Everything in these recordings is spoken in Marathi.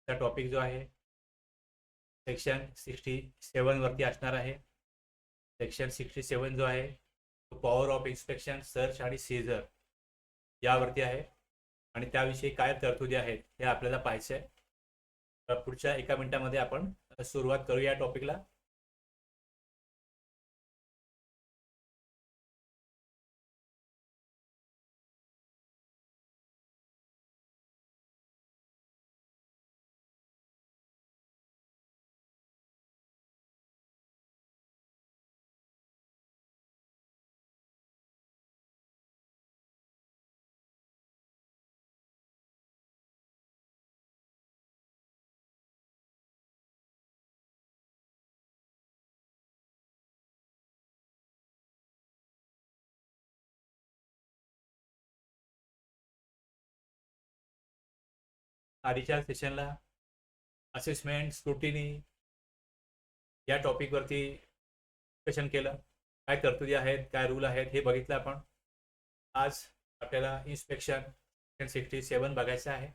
टॉपिक जो आहे सेक्शन 67 वरती असणार आहे. सेक्शन 67 जो आहे तो पॉवर ऑफ इन्स्पेक्शन, सर्च आणि सीझर यावरती आहे आणि त्याविषयी काय तरतुदी आहेत हे आपल्याला पाहायचं आहे. पुढच्या 1 मिनिटामध्ये आपण सुरुवात करू या टॉपिकला. आधीच्या सेशनला असेसमेंट, स्क्रुटिनी या टॉपिकवरती डिस्कशन केलं. काय तरतुदी आहेत, काय रूल आहेत हे बघितलं आपण. आज आपल्याला इन्स्पेक्शन 67 बघायचं आहे.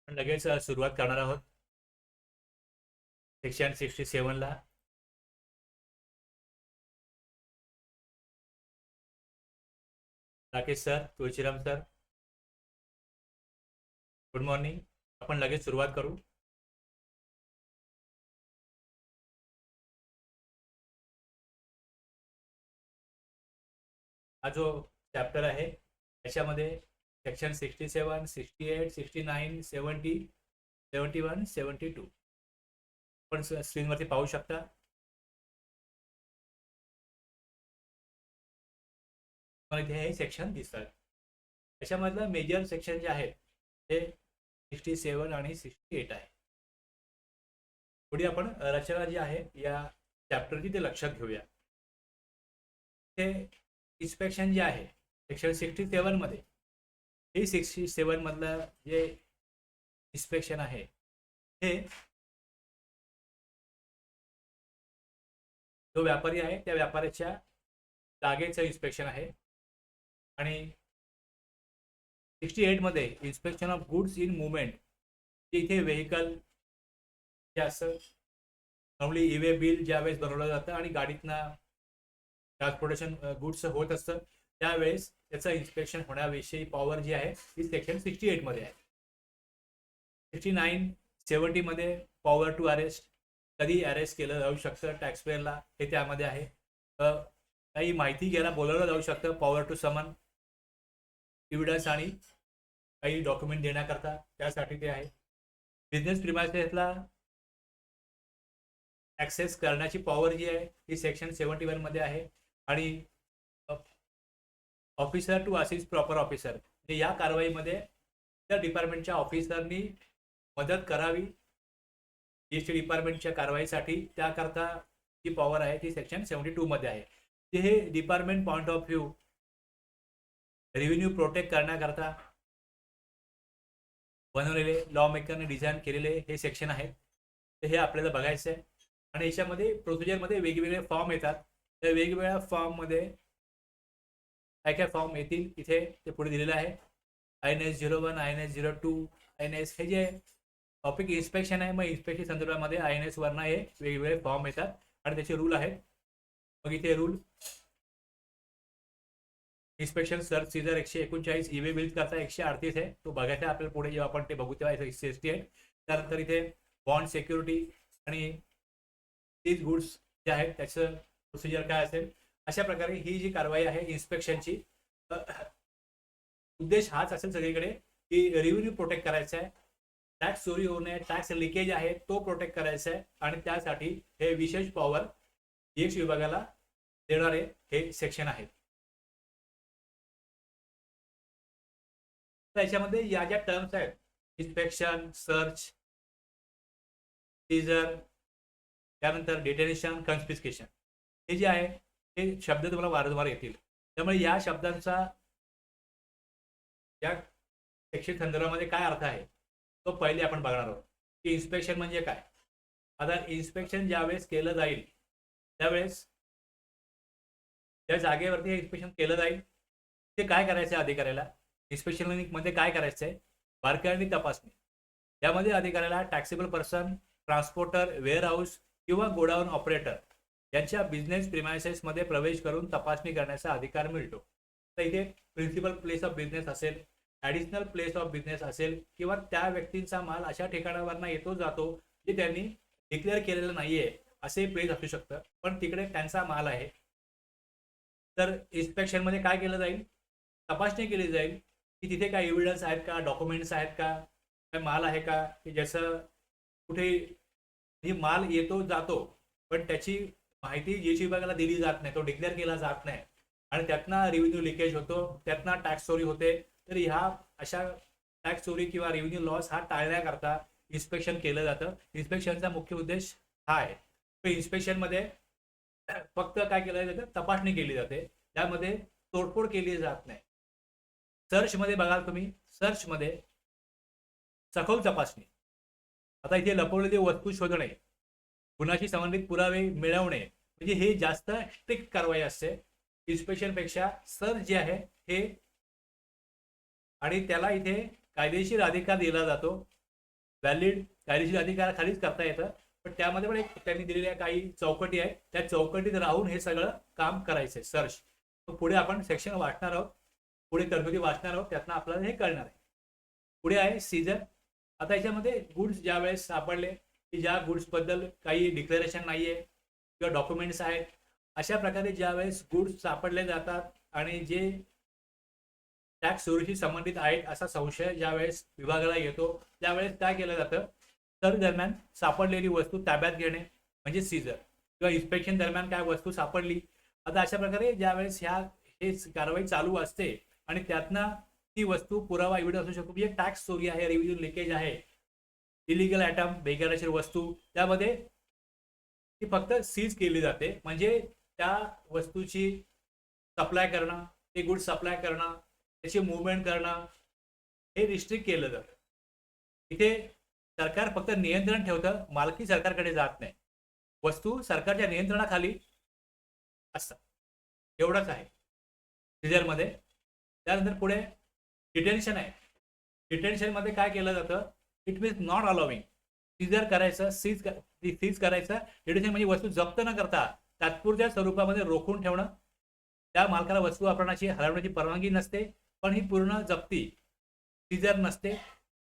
लगेच सुरुवात करणार आहोत सेक्शन 67ला. Rakesh sir, Tulshiram sir, good morning. आपण लगेच सुरुवात करू. हा जो चॅप्टर आहे त्याच्यामध्ये सेक्शन 67, 68, 69, 70, 71, 72 आपण स्क्रीनवरती पाहू शकता. इथे हे सेक्शन दिसतात. त्याच्यामधलं मेजर सेक्शन जे आहेत ते 67 आणि 68 आहे. पुढे आपण रचना जी आहे या चॅप्टरची ते लक्षात घेऊया. ते इन्स्पेक्शन जे आहे सेक्शन 67 मध्ये, हे 67 मधलं जे इन्स्पेक्शन आहे हे जो व्यापारी आहे त्या व्यापाऱ्याच्या जागेचं इन्स्पेक्शन आहे. आणि 68 मध्ये inspection of goods in movement, इथे व्हेकल जे असं नॉर्मली ई-वे बिल ज्यावेळेस बनवलं जातं आणि गाडीतनं ट्रान्सपोर्टेशन गुड्स होत असतं त्यावेळेस त्याचं इन्स्पेक्शन होण्याविषयी पॉवर जी आहे ती सेक्शन 68 मध्ये आहे. 69, 70 मध्ये पॉवर टू अरेस्ट, कधी अरेस्ट केलं जाऊ शकतं टॅक्सपेअरला, हे त्यामध्ये आहे. काही माहिती घ्यायला बोलवलं जाऊ शकतं, पॉवर टू समन, एव्हिडन्स आणि काही डॉक्युमेंट देण्याकरता, त्यासाठी ते आहे. बिझनेस प्रिमायसेसला ऍक्सेस करण्याची पॉवर जी आहे ती सेक्शन 71 मध्ये आहे. आणि officer to assist proper officer, म्हणजे या कारवाईमध्ये त्या डिपार्टमेंटच्या ऑफिसरनी मदत करावी जीएसटी डिपार्टमेंटच्या कारवाईसाठी, त्याकरता जी पॉवर आहे ती सेक्शन 72 मध्ये आहे. हे department point of view revenue protect करण्याकरता बनवलेले, लॉ मेकरने डिझाईन केलेले हे सेक्शन आहेत. तर हे आपल्याला बघायचं आहे. आणि याच्यामध्ये प्रोसिजरमध्ये वेगवेगळे फॉर्म येतात. त्या वेगवेगळ्या फॉर्ममध्ये काय काय फॉर्म येतील इथे ते पुढे दिलेलं आहे. INS 01, INS 02, INS, हे जे टॉपिक इन्स्पेक्शन आहे, मग इन्स्पेक्शन संदर्भामध्ये INS वरनं हे वेगवेगळे फॉर्म येतात आणि त्याचे रूल आहेत. मग इथे rule inspection search seizure 139, e-way bills करता 138 आहे, तो बघायचा आहे आपल्याला पुढे जेव्हा आपण ते बघू तेव्हा 168. त्यानंतर इथे बॉन्ड सिक्युरिटी आणि सीज गुड्स जे आहेत त्याचं प्रोसिजर काय असेल. अशा प्रकारे ही जी कारवाई आहे इन्स्पेक्शनची, उद्देश हाच असेल सगळीकडे की रेव्हेन्यू प्रोटेक्ट करायचा आहे, टॅक्स चोरी होऊ नये, टॅक्स लिकेज आहे तो प्रोटेक्ट करायचा आहे, आणि त्यासाठी हे विशेष पॉवर जीएसटी विभागाला देणारे हे सेक्शन आहे. त्याच्यामध्ये या ज्या टर्म्स आहेत, इन्स्पेक्शन, सर्च, सीजर, त्यानंतर डिटेन्शन, कन्फिस्केशन, हे जे आहे हे शब्द तुम्हाला वारंवार येतील. त्यामुळे या शब्दांचा या सेक्शन संदर्भामध्ये काय अर्थ आहे तो पहिले आपण बघणार आहोत की इन्स्पेक्शन म्हणजे काय. आता इन्स्पेक्शन ज्यावेळेस केलं जाईल त्यावेळेस त्या जागेवरती हे इन्स्पेक्शन केलं जाईल, ते काय करायचं आहे अधिकाऱ्याला, इन्स्पेक्शन मध्ये काय करायचं आहे, बारकाईने तपासणी. यामध्ये अधिकाऱ्याला टॅक्सेबल पर्सन, ट्रान्सपोर्टर, वेअरहाऊस किंवा गोडाऊन ऑपरेटर यांच्या बिझनेस प्रिमायसेस मध्ये प्रवेश करून तपासणी करण्याचा अधिकार मिळतो. तर इथे प्रिन्सिपल प्लेस ऑफ बिझनेस असेल, ॲडिशनल प्लेस ऑफ बिझनेस असेल, किंवा त्या व्यक्तींचा माल अशा ठिकाणावर येतो जातो जे त्यांनी डिक्लेअर केलेलं नाहीये असे प्लेस असू शकतं, पण तिकडे त्यांचा माल आहे. तर इन्स्पेक्शन मध्ये काय केलं जाईल, तपासणी केली जाईल की तिथे काय एव्हिडन्स आहेत का, डॉक्युमेंट्स आहेत का, काय माल आहे का की ज्याचं कुठे माल येतो जातो पण त्याची माहिती जीएसटी विभागाला दिली जात नाही, तो डिक्लेअर केला जात नाही, आणि त्यातनं रेव्हेन्यू लिकेज होतो, त्यातनं टॅक्स चोरी होते. तर ह्या अशा टॅक्स चोरी किंवा रेव्हेन्यू लॉस हा टाळण्याकरता इन्स्पेक्शन केलं जातं. इन्स्पेक्शनचा मुख्य उद्देश हा आहे. इन्स्पेक्शन मध्ये फक्त काय केलं जातं, तपासणी केली जाते, त्यामध्ये तोडफोड केली जात नाही. सर्च मध्ये बघाल तुम्ही, सर्च मध्ये सखोल तपासणी. आता इथे लपवलेली वस्तू शोधणे, गुन्ह्याशी संबंधित पुरावे मिळवणे, म्हणजे हे जास्त स्ट्रिक्ट कारवाई असते इन्स्पेक्शन पेक्षा. सर्च जे आहे हे, आणि त्याला इथे कायदेशीर अधिकार दिला जातो, व्हॅलिड कायदेशीर अधिकार खालीच करता येतं, पण त्यामध्ये पण एक त्यांनी दिलेल्या काही चौकटी आहे, त्या चौकटीत राहून हे सगळं काम करायचंय सर्च. पुढे आपण सेक्शन वाचणार आहोत, पुढे तरतुदी वाचणार आहोत, त्यातनं आपल्याला हे कळणार आहे. पुढे आहे सीजर. आता याच्यामध्ये गुड्स ज्यावेळेस सापडले की ज्या गुड्स बद्दल काही डिक्लेरेशन नाहीये किंवा डॉक्युमेंट्स आहेत, अशा प्रकारे ज्यावेळेस गुड्स सापडले जातात आणि जे टॅक्स चोरीशी संबंधित आहेत असा संशय ज्यावेळेस विभागाला येतो, त्यावेळेस काय केलं जातं, तर दरम्यान सापडलेली वस्तू ताब्यात घेणे म्हणजे सीजर, किंवा इन्स्पेक्शन दरम्यान काय वस्तू सापडली. आता अशा प्रकारे ज्यावेळेस हे कारवाई चालू असते आणि त्यातनं ती वस्तू पुरावा एव्हिडन्स असू शकतो, म्हणजे टॅक्स चोरी आहे, रेव्हेन्यू लिकेज आहे, इलिगल आयटम, बेकायदेशीर वस्तू, त्यामध्ये ती फक्त सीज केली जाते. म्हणजे त्या वस्तूची सप्लाय करणं, ते गुड्स सप्लाय करणं, त्याची मुवमेंट करणं हे रिस्ट्रिक्ट केलं जातं. इथे सरकार फक्त नियंत्रण ठेवतं, मालकी सरकारकडे जात नाही, वस्तू सरकारच्या नियंत्रणाखाली असतात, एवढंच आहे सीजरमध्ये. त्यानंतर पुढे डिटेन्शन आहे. डिटेन्शन मध्ये काय केलं जातं, it means not allowing, seizure करायचं, सीज करायचं. डिटेन्शन म्हणजे वस्तू जप्त न करता तात्पुरत्या स्वरूपामध्ये रोखून ठेवणं. त्या मालकाला वस्तू वापरण्याची, हलवण्याची परवानगी नसते, पण ही पूर्ण जप्ती सीजर नसते,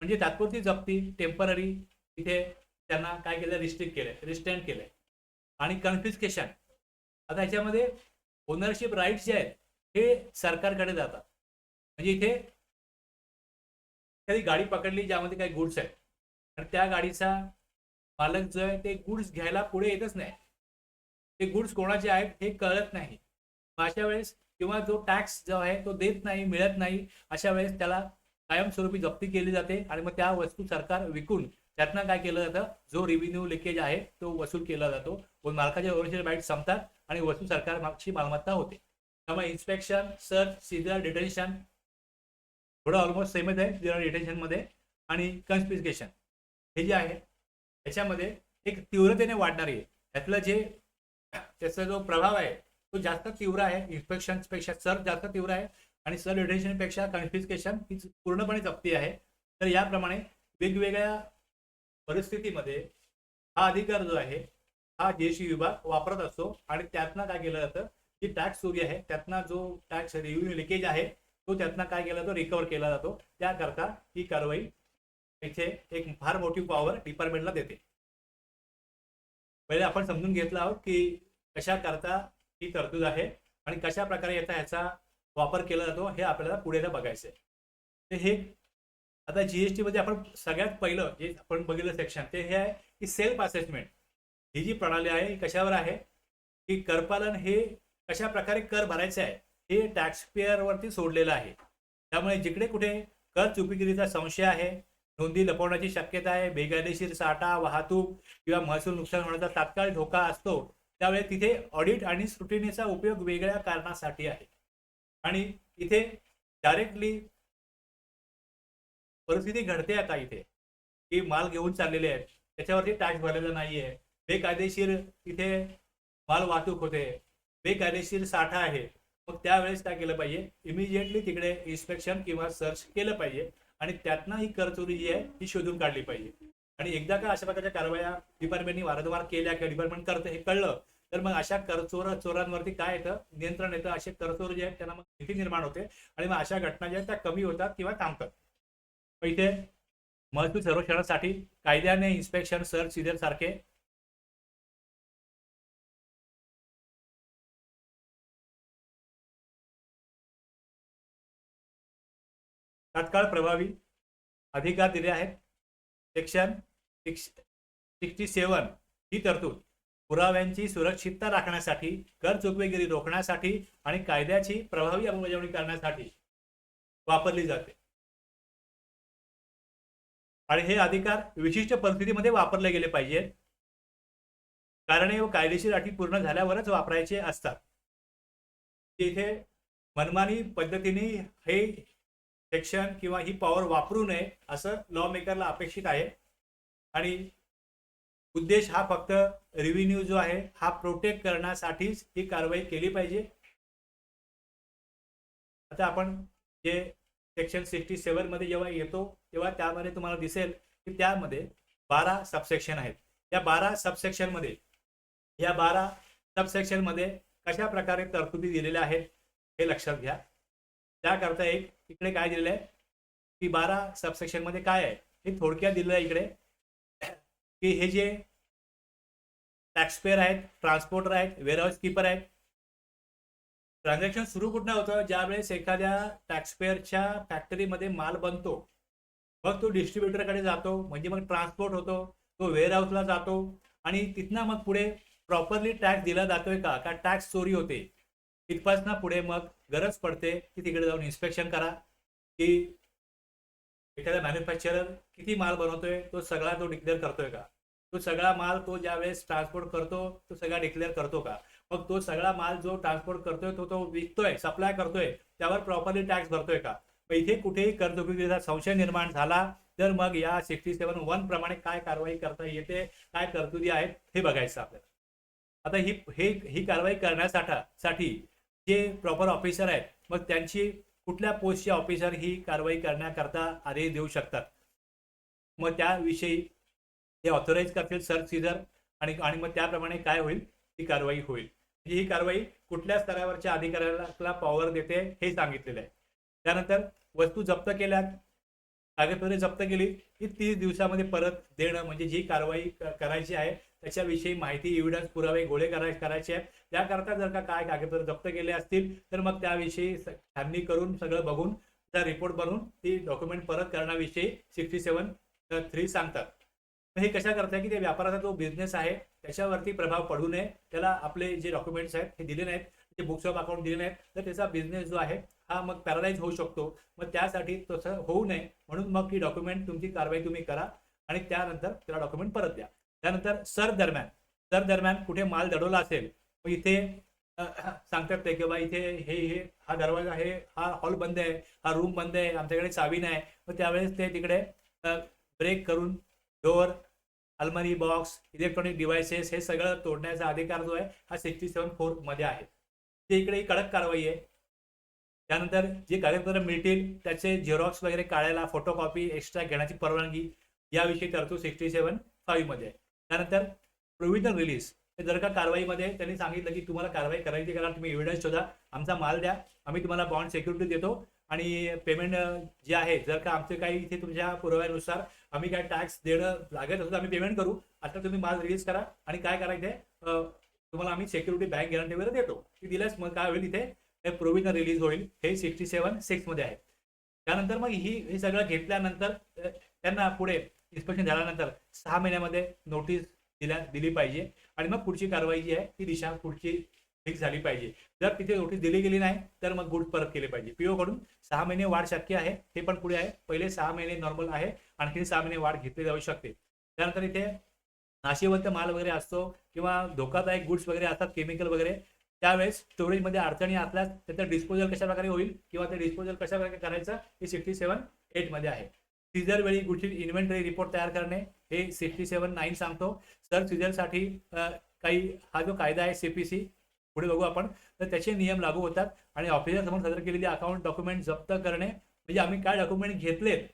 म्हणजे तात्पुरती जप्ती, टेम्पररी. इथे त्यांना काय केलं, रिस्ट्रिक्ट केलंय, रिस्ट्रेंट केलंय. आणि कन्फिस्केशन. आता याच्यामध्ये ओनरशिप राईट्स जे आहेत हे सरकारकडे जातात. म्हणजे इथे एखादी गाडी पकडली ज्यामध्ये काही गुड्स आहेत आणि त्या गाडीचा मालक जो आहे ते गुड्स घ्यायला पुढे येतच नाही, ते गुड्स कोणाचे आहेत हे कळत नाही. अशा वेळेस, किंवा जो टॅक्स जो आहे तो देत नाही, मिळत नाही, अशा वेळेस त्याला कायमस्वरूपी जप्ती केली जाते आणि मग त्या वस्तू सरकार विकून त्यातनं काय केलं जातं, जो रेव्हेन्यू लिकेज आहे तो वसूल केला जातो व मालकाच्या ओरिजिनल राईट संपतात आणि वस्तू सरकार मागची मालमत्ता होते. त्यामुळे इन्स्पेक्शन, सर्च, सीजर, डिटेन्शन थोडं ऑलमोस्ट सेमच आहे सीजर डिटेन्शन मध्ये. आणि कन्फिस्केशन हे जे आहे त्याच्यामध्ये एक तीव्रतेने वाढणारी आहे, त्यातलं जे त्याचा जो प्रभाव आहे तो जास्त तीव्र आहे. इन्स्पेक्शन पेक्षा सर्च जास्त तीव्र आहे आणि सर्च डिटेन्शन पेक्षा कन्फिस्केशन ही पूर्णपणे जप्ती आहे. तर याप्रमाणे वेगवेगळ्या परिस्थितीमध्ये हा अधिकार जो आहे हा जीएसटी विभाग वापरत असतो आणि त्यातनं काय केलं जातं, जी टॅक्स चोरी आहे त्यातनं जो टॅक्स रेव्हेन्यू लिकेज आहे तो त्यातनं काय केला तो रिकवर केला जातो. त्याकरता ही कारवाई इथे एक फार मोठी पॉवर डिपार्टमेंटला देते. पहिले आपण समजून घेतलं आहोत की कशा करता ही तरतूद आहे आणि कशा प्रकारे येता ह्याचा वापर केला जातो हे आपल्याला पुढे बघायचं आहे. तर हे आता जीएसटी मध्ये आपण सगळ्यात पहिलं जे आपण बघितलं सेक्शन ते हे आहे की सेल्फ असेसमेंट. ही जी प्रणाली आहे ही कशावर आहे की करपालन हे कशा प्रकारे कर भरायचे आहे हे टॅक्स पेअर वरती सोडलेलं आहे. त्यामुळे जिकडे कुठे कर चुकीगिरीचा संशय आहे, नोंदी लपवण्याची शक्यता आहे, बेकायदेशीर साठा, वाहतूक किंवा महसूल नुकसान होण्याचा तात्काळ धोका असतो, त्यावेळी तिथे ऑडिट आणि स्क्रुटिनीचा उपयोग वेगळ्या कारणासाठी आहे. आणि इथे डायरेक्टली परिस्थिती घडते आता इथे की माल घेऊन चाललेले आहेत त्याच्यावरती टॅक्स भरलेला नाहीये, बेकायदेशीर इथे माल वाहतूक होते, बेकायदेशीर साठा आहे. मग त्यावेळेस काय केलं पाहिजे, इमिजिएटली तिकडे इन्स्पेक्शन किंवा सर्च केलं पाहिजे आणि त्यातनं ही कर चोरी जी आहे ही शोधून काढली पाहिजे. आणि एकदा का अशा प्रकारच्या कारवाया डिपार्टमेंटनी वारंवार केल्या किंवा डिपार्टमेंट करतं हे कळलं तर मग अशा चोरांवरती काय येतं, नियंत्रण येतं. असे करचोर जे आहेत त्यांना मग भीती निर्माण होते आणि मग अशा घटना ज्या आहेत त्या कमी होतात किंवा थांबतात. इथे महसूल सर्वेक्षणासाठी कायद्याने इन्स्पेक्शन, सर्च, सिजर सारखे तात्काळ प्रभावी अधिकार दिले आहेत. सेक्शन 67 ही तरतूद पुराव्यांची सुरक्षितता राखण्यासाठी, कर चुकवेगिरी रोखण्यासाठी आणि कायद्याची प्रभावी अंमलबजावणी करण्यासाठी वापरली जाते. आणि हे अधिकार विशिष्ट परिस्थितीमध्ये वापरले गेले पाहिजेत. कारणे व कायदेशीर अटी पूर्ण झाल्यावरच वापरायचे असतात. इथे मनमानी पद्धतीने हे सेक्शन किंवा ही पॉवर वापरू नये असं लॉ मेकरला अपेक्षित आहे. आणि उद्देश हा फक्त रेव्हेन्यू जो आहे हा प्रोटेक्ट करण्यासाठीच ही कारवाई केली पाहिजे. आता आपण जे सेक्शन 67 मध्ये जेव्हा येतो तेव्हा त्यामध्ये तुम्हाला दिसेल की त्यामध्ये 12 सबसेक्शन आहेत. या 12 सबसेक्शन मध्ये कशा प्रकारे तरतुदी दिलेल्या आहेत हे लक्षात घ्या. त्याकरता एक इकडे काय दिलेलं आहे की 12 सबसेक्शन मध्ये काय आहे हे थोडक्यात दिलेलं आहे इकडे की हे जे टॅक्सपेअर आहेत, ट्रान्सपोर्टर आहेत, वेअरहाऊस कीपर आहेत. ट्रान्झॅक्शन सुरू कुठनं होतं, ज्यावेळेस एखाद्या टॅक्सपेअरच्या फॅक्टरीमध्ये माल बनतो, मग तो डिस्ट्रीब्युटरकडे जातो, म्हणजे मग ट्रान्सपोर्ट होतो, तो वेअरहाऊसला जातो आणि तिथनं मग पुढे प्रॉपरली टॅक्स दिला जातोय का टॅक्स चोरी होते. तिथपासून पुढे मग गरज पडते की तिकडे जाऊन इन्स्पेक्शन करा की एखादा मॅन्युफॅक्चरर किती माल बनवतोय तो सगळा तो डिक्लेअर करतोय का, तो सगळा माल तो ज्यावेळेस ट्रान्सपोर्ट करतो तो सगळा डिक्लेअर करतो का, मग तो सगळा माल जो ट्रान्सपोर्ट करतोय तो विकतोय, सप्लाय करतोय, त्यावर प्रॉपरली टॅक्स भरतोय का. इथे कुठेही करचुकीचा संशय निर्माण झाला तर मग या 67(1) प्रमाणे काय कारवाई करता येते, काय तरतुदी आहेत हे बघायचं आपल्याला. आता ही कारवाई करण्यासाठी जे प्रॉपर ऑफिसर आहेत मग त्यांची कुठल्या पोस्टचे ऑफिसर ही कारवाई करण्याकरता आदेश देऊ शकतात, मग त्याविषयी ते ऑथोराईज करतील सर्च सीजर आणि मग त्याप्रमाणे काय होईल ही कारवाई होईल. ही कारवाई कुठल्या स्तरावरच्या अधिकाऱ्याला पॉवर देते हे सांगितलेलं आहे. त्यानंतर वस्तू जप्त केल्या, कागदपत्रे जप्त केली की 30 दिवसामध्ये परत देणं, म्हणजे जी कारवाई करायची आहे त्याच्याविषयी माहिती, एव्हिडन्स, पुरावे गोळे करायचे आहेत. त्याकरता जर का काय कागदपत्र जप्त केले असतील तर मग त्याविषयी छाननी करून सगळं बघून त्या रिपोर्ट बनवून ती डॉक्युमेंट परत करण्याविषयी 67(3) सांगतात. हे कशा करताय की ते व्यापाराचा जो बिझनेस आहे त्याच्यावरती प्रभाव पडू नये, त्याला आपले जे डॉक्युमेंट्स आहेत हे दिले नाहीत, जे बुक्स ऑफ अकाउंट दिले नाहीत तर त्याचा बिझनेस जो आहे हा मग पॅरालाइज होऊ शकतो. मग त्यासाठी तसं होऊ नये म्हणून मग ती डॉक्युमेंट तुमची कारवाई तुम्ही करा आणि त्यानंतर त्याला डॉक्युमेंट परत द्या. त्यानंतर सर दरम्यान कुठे माल दडवला असेल मग इथे सांगतात ते की बाबा इथे हे हा दरवाजा आहे, हा हॉल बंद आहे, हा रूम बंद आहे, आमच्याकडे चावी नाही, मग त्यावेळेस ते तिकडे ब्रेक करून डोअर, अलमारी, बॉक्स, इलेक्ट्रॉनिक डिव्हाइसेस हे सगळं तोडण्याचा अधिकार जो आहे हा 67(4) मध्ये आहे. ते इकडे कारवाई आहे. त्यानंतर जे कागदपत्र मिळतील त्याचे झेरॉक्स वगैरे काढायला, फोटोकॉपी एक्स्ट्रा घेण्याची परवानगी याविषयी तरतूद 67(5) मध्ये आहे. त्यानंतर प्रोव्हिजन रिलीज, जर का कारवाईमध्ये त्यांनी सांगितलं की तुम्हाला कारवाई करायची करा, तुम्ही एव्हिडन्स शोधा, आमचा माल द्या, आम्ही तुम्हाला बॉन्ड सिक्युरिटी देतो आणि पेमेंट जे आहे, जर का आमचे काही इथे तुमच्या पुराव्यानुसार आम्ही काय टॅक्स देणं लागत असेल आम्ही पेमेंट करू, आता तुम्ही माल रिलीज करा आणि काय करायचंय तुम्हाला आम्ही सिक्युरिटी बँक गॅरंटी वगैरे देतो, ती दिल्यास मग काय होईल इथे प्रोव्हिजन रिलीज होईल. हे 67(6) मध्ये आहे. त्यानंतर मग हे सगळं घेतल्यानंतर त्यांना पुढे इन्स्पेक्शन झाल्यानंतर 6 महिन्यामध्ये नोटीस दिली पाहिजे आणि मग पुढची कारवाई जी आहे ती दिशा पुढची फिक्स झाली पाहिजे. जर तिथे नोटीस दिली गेली नाही तर मग गुड्स परत केले पाहिजे. पीओ कडून 6 महिने वाढ शक्य आहे, हे पण पुढे आहे. पहिले 6 महिने नॉर्मल आहे, आणखी 6 महिने वाढ घेतली जाऊ शकते. त्यानंतर इथे नाशिवंत माल वगैरे असतो किंवा धोकादायक गुड्स वगैरे असतात, केमिकल वगैरे, त्यावेळेस स्टोरेजमध्ये अडचणी असल्यास त्याचं डिस्पोजल कशा प्रकारे होईल किंवा ते डिस्पोजल कशा प्रकारे करायचं हे 67(8) मध्ये आहे. सीजर वेळी गुडची इन्व्हेंटरी रिपोर्ट तयार करणे हे 67(9) सांगतो. सर सीजरसाठी काही हा जो कायदा आहे सीपीसी पुढे बघू आपण, तर त्याचे नियम लागू होतात आणि ऑफिसर समोर सादर केलेली अकाउंट डॉक्युमेंट जप्त करणे, म्हणजे आम्ही काय डॉक्युमेंट घेतलेत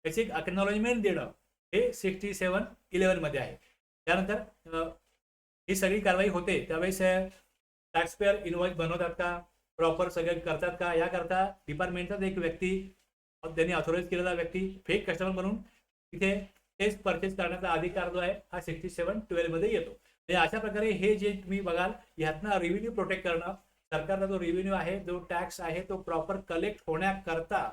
त्याचे एक अक्नॉलेजमेंट देणं हे 67(11) मध्ये आहे. त्यानंतर ही सगळी कारवाई होते त्यावेळेस टॅक्स पेअर इनवॉइस बनवतात का, प्रॉपर सगळं करतात का, याकरता डिपार्टमेंटचाच एक व्यक्ती, त्यांनी ऑथोराईज केलेला व्यक्ती फेक कस्टमर म्हणून तिथे टेस्ट परचेस करण्याचा अधिकार जो आहे हा 67(12) मध्ये येतो. म्हणजे अशा प्रकारे हे जे तुम्ही बघाल यातनं रेव्हेन्यू प्रोटेक्ट करणं, सरकारचा जो रेव्हेन्यू आहे, जो टॅक्स आहे तो प्रॉपर कलेक्ट होण्याकरता,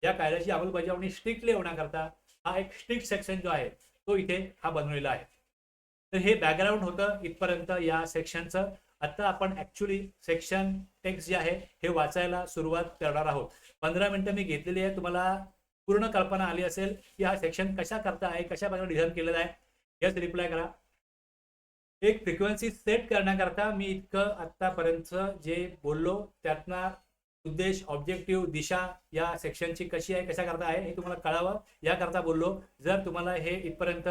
या कायद्याची अंमलबजावणी स्ट्रिक्टली होण्याकरता हा एक स्ट्रिक्ट सेक्शन जो आहे तो इथे हा बनवलेला आहे. तर हे बॅकग्राऊंड होतं इथपर्यंत या सेक्शनचं. आता आपण ऍक्च्युली सेक्शन टेक्स्ट जे आहे हे वाचायला सुरुवात करणार आहोत. 15 मिनिटं मी घेतलेली आहे, तुम्हाला पूर्ण कल्पना आली असेल की हा सेक्शन कशा करता आहे, कशा प्रकारे डिझाईन केलेला आहे. यस रिप्लाय करा. एक फ्रिक्वेन्सी सेट करण्याकरता मी इतकं आतापर्यंत जे बोललो त्यातला उद्देश, ऑब्जेक्टिव्ह, दिशा या सेक्शनची कशी आहे, कशा करता आहे हे तुम्हाला कळावं याकरता बोललो. जर तुम्हाला हे इथपर्यंत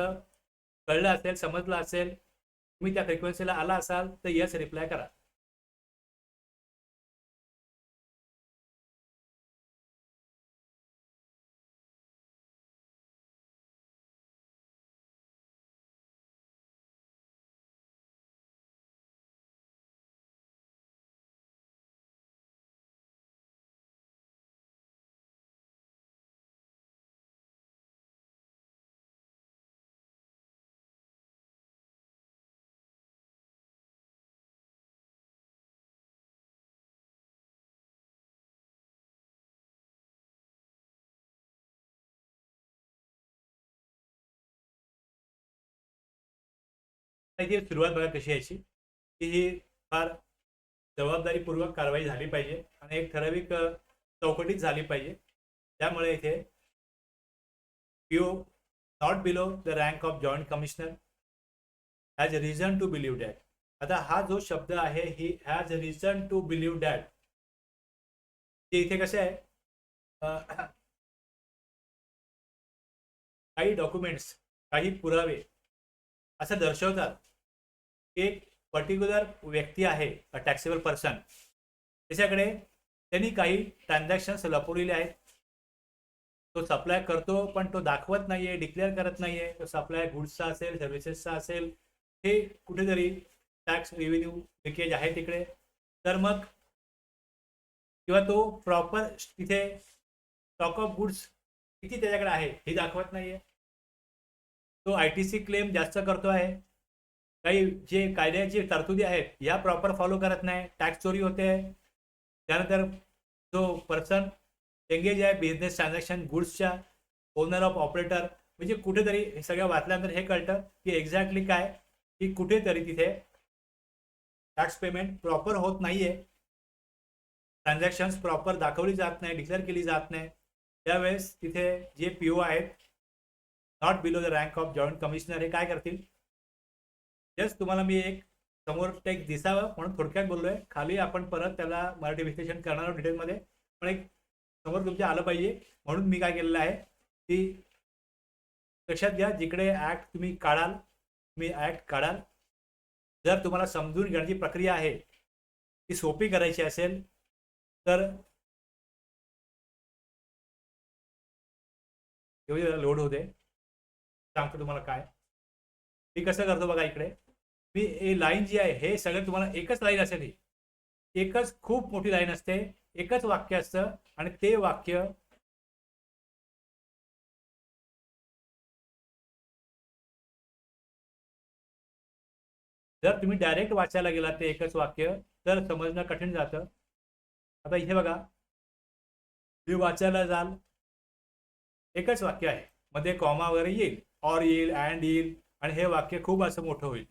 कळलं असेल, समजलं असेल, तुम्ही त्या फ्रिक्वेन्सीला आला असाल तर यस रिप्लाय करा. इथे सुरुवात बघा कशी यायची की ही फार जबाबदारीपूर्वक कारवाई झाली पाहिजे आणि एक ठराविक चौकटीत झाली पाहिजे. त्यामुळे इथे PO not below the rank of joint commissioner has reason to believe that. आता हा जो शब्द आहे he has reason to believe that, ते इथे कसे आहे काही डॉक्युमेंट्स, काही पुरावे असं दर्शवतात की एक पर्टिक्युलर व्यक्ती आहे, टॅक्सेबल पर्सन, त्याच्याकडे त्यांनी काही ट्रान्झॅक्शन्स लपवलेले आहेत. तो सप्लाय करतो पण तो दाखवत नाहीये, डिक्लेअर करत नाहीये. तो सप्लाय गुड्सचा असेल, सर्व्हिसेसचा असेल, हे कुठेतरी टॅक्स रेव्हेन्यू लिकेज आहे तिकडे. तर मग किंवा तो प्रॉपर तिथे स्टॉक ऑफ गुड्स किती त्याच्याकडे आहे हे दाखवत नाहीये. तो आयटीसी क्लेम जास्त करतो आहे, काही जे कायद्याची तरतुदी आहेत या प्रॉपर फॉलो करत नाही, टॅक्स चोरी होते. त्यानंतर जो पर्सन एंगेज आहे बिझनेस ट्रान्झॅक्शन गुड्सच्या, ओनर ऑफ ऑपरेटर, म्हणजे कुठेतरी हे सगळं वाचल्यानंतर हे कळतं की एक्झॅक्टली काय की कुठेतरी तिथे टॅक्स पेमेंट प्रॉपर होत नाहीये, ट्रान्झॅक्शन्स प्रॉपर दाखवली जात नाही, डिक्लेअर केली जात नाही. त्यावेळेस तिथे जे पीओ आहेत not below the rank of joint commissioner हे काय करतील, जस्ट तुम्हाला मी एक समोर टेक्स्ट दिसावं म्हणून थोडक्यात बोललोय. खाली आपण परत त्याला मराठी विश्लेषण करणार आहोत डिटेलमध्ये, पण एक समोर तुमच्या आलं पाहिजे म्हणून मी काय केलेलं आहे की लक्षात घ्या, जिकडे ऍक्ट तुम्ही काढाल, तुम्ही ऍक्ट काढाल, जर तुम्हाला समजून घेण्याची प्रक्रिया आहे ती सोपी करायची असेल तर लोड होते. सांगतो तुम्हाला काय मी कसं करतो बघा. इकडे मी हे लाईन जी आहे हे सगळं तुम्हाला एकच लाईन असेल, ही एकच खूप मोठी लाईन असते, एकच वाक्य असतं आणि ते वाक्य जर तुम्ही डायरेक्ट वाचायला गेलात ते एकच वाक्य तर समजणं कठीण जातं. आता इथे बघा, तुम्ही वाचायला जाल, एकच वाक्य आहे, मध्ये कॉमा वगैरे येईल, ऑर येईल, अँड येईल आणि हे वाक्य खूप असं मोठं होईल.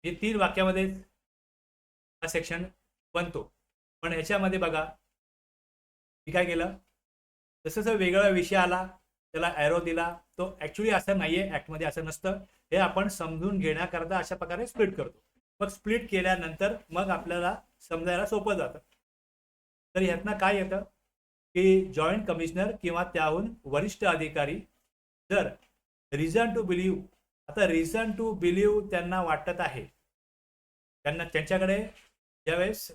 हे 3 वाक्यामध्ये हा सेक्शन बनतो. पण याच्यामध्ये बघा मी काय केलं, जसं जसं वेगळा विषय आला त्याला ॲरो दिला. तो ॲक्च्युली असं नाहीये, ॲक्टमध्ये असं नसतं. हे आपण समजून घेण्याकरता अशा प्रकारे स्प्लिट करतो. मग स्प्लिट केल्यानंतर मग आपल्याला समजायला सोपं जातं. तर ह्यातनं काय येतं की जॉईंट कमिशनर किंवा त्याहून वरिष्ठ अधिकारी जर रिझन टू बिलीव्ह, आता रिझन टू बिलीव्ह त्यांना वाटत आहे, त्यांच्याकडे ज्यावेळेस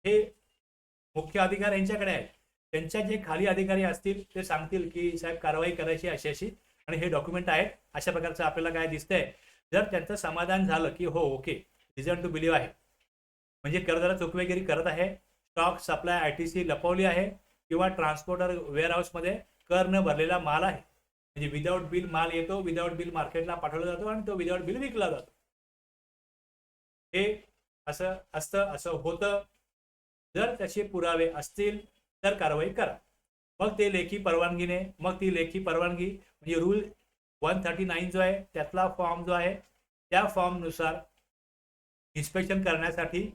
हे मुख्य अधिकार यांच्याकडे आहे, त्यांच्या जे खाली अधिकारी असतील ते सांगतील की साहेब कारवाई करायची अशी अशी आणि हे डॉक्युमेंट आहेत अशा प्रकारचं आपल्याला काय दिसतंय. जर त्यांचं समाधान झालं की हो ओके रिझन टू बिलीव्ह आहे, म्हणजे करदारा चुकवेगिरी करत आहे, स्टॉक सप्लाय आयटीसी लपवली आहे किंवा ट्रान्सपोर्टर वेअरहाऊसमध्ये कर न भरलेला माल आहे, म्हणजे विदाऊट बिल माल येतो, विदाऊट बिल मार्केटला पाठवला जातो आणि तो विदाऊट बिल विकला जातो. हे असं असतं, असं होतं. जर त्याचे पुरावे असतील तर कारवाई करा. मग ते लेखी परवानगीने, मग ती लेखी परवानगी म्हणजे रूल 139 जो आहे त्यातला फॉर्म जो आहे त्या फॉर्मनुसार इन्स्पेक्शन करण्यासाठी,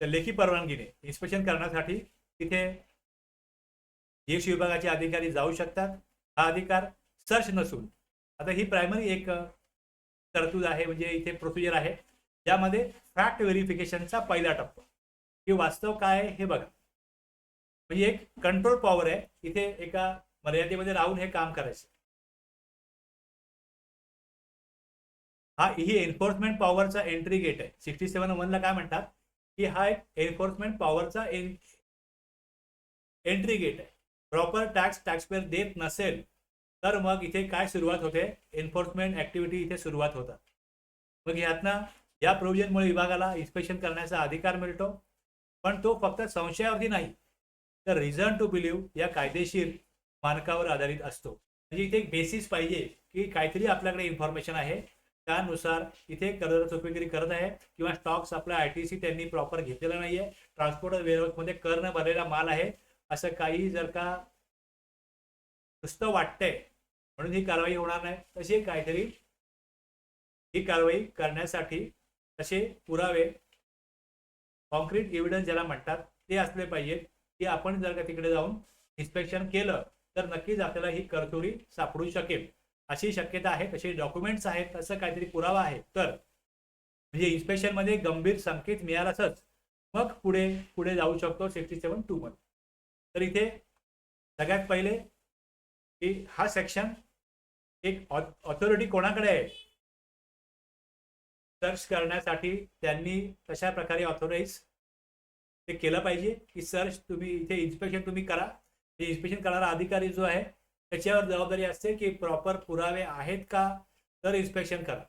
लेखी परवानगीने इन्स्पेक्शन करण्यासाठी तिथे देश विभागाचे अधिकारी जाऊ शकतात. हा अधिकार सर्च नसून, आता ही प्रायमरी एक तरतूद आहे, म्हणजे इथे प्रोसिजर आहे ज्यामध्ये फॅक्ट व्हेरिफिकेशनचा पहिला टप्पा की वास्तव काय आहे हे बघा, म्हणजे एक कंट्रोल पॉवर आहे इथे, एका मर्यादेमध्ये राहून हे काम करायचं. हा ही एन्फोर्समेंट पॉवरचा एंट्री गेट आहे. 67(1) काय म्हणतात की हा एक एन्फोर्समेंट पॉवरचा एंट्री गेट आहे. प्रॉपर टॅक्स पेअर देत नसेल तर मग इथे काय सुरुवात होते, एन्फोर्समेंट ऍक्टिव्हिटी इथे सुरुवात होतात. मग यातनं या प्रोव्हिजनमुळे विभागाला इन्स्पेक्शन करण्याचा अधिकार मिळतो, पण तो फक्त संशयावरती नाही तर रिझन टू बिलीव्ह या कायदेशीर मानकावर आधारित असतो. म्हणजे इथे एक बेसिस पाहिजे की काहीतरी आपल्याकडे इन्फॉर्मेशन आहे, त्यानुसार इथे करदाता चुकवेगिरी करत आहे किंवा स्टॉक सप्लाय आयटीसी त्यांनी प्रॉपर घेतलेला नाहीये, ट्रान्सपोर्टर वेअरहाऊसमध्ये कर न भरलेला माल आहे, असं काही जर का नुसतं वाटतंय म्हणून ही कारवाई होणार नाही, तशी काहीतरी ही कारवाई करण्यासाठी तसे पुरावे, कॉन्क्रीट एव्हिडन्स ज्याला म्हणतात ते असले पाहिजेत की आपण जर का तिकडे जाऊन इन्स्पेक्शन केलं तर नक्कीच आपल्याला ही करचोरी सापडू शकेल, अशी शक्यता आहे. तसे डॉक्युमेंट्स आहेत, असं काहीतरी पुरावा आहे तर म्हणजे इन्स्पेक्शन मध्ये गंभीर संकेत मिळालाच मग पुढे पुढे जाऊ शकतो 67(2) मध्ये. तर इथे सगळ्यात पहिले की हा सेक्शन एक ऑथॉरिटी कोणाकडे आहे सर्च करण्यासाठी, त्यांनी तशा प्रकारे ऑथोराईज ते केलं पाहिजे की सर्च तुम्ही इथे इन्स्पेक्शन तुम्ही करा. हे इन्स्पेक्शन करणारा अधिकारी जो आहे त्याच्यावर जबाबदारी असते की प्रॉपर पुरावे आहेत का तर इन्स्पेक्शन करा.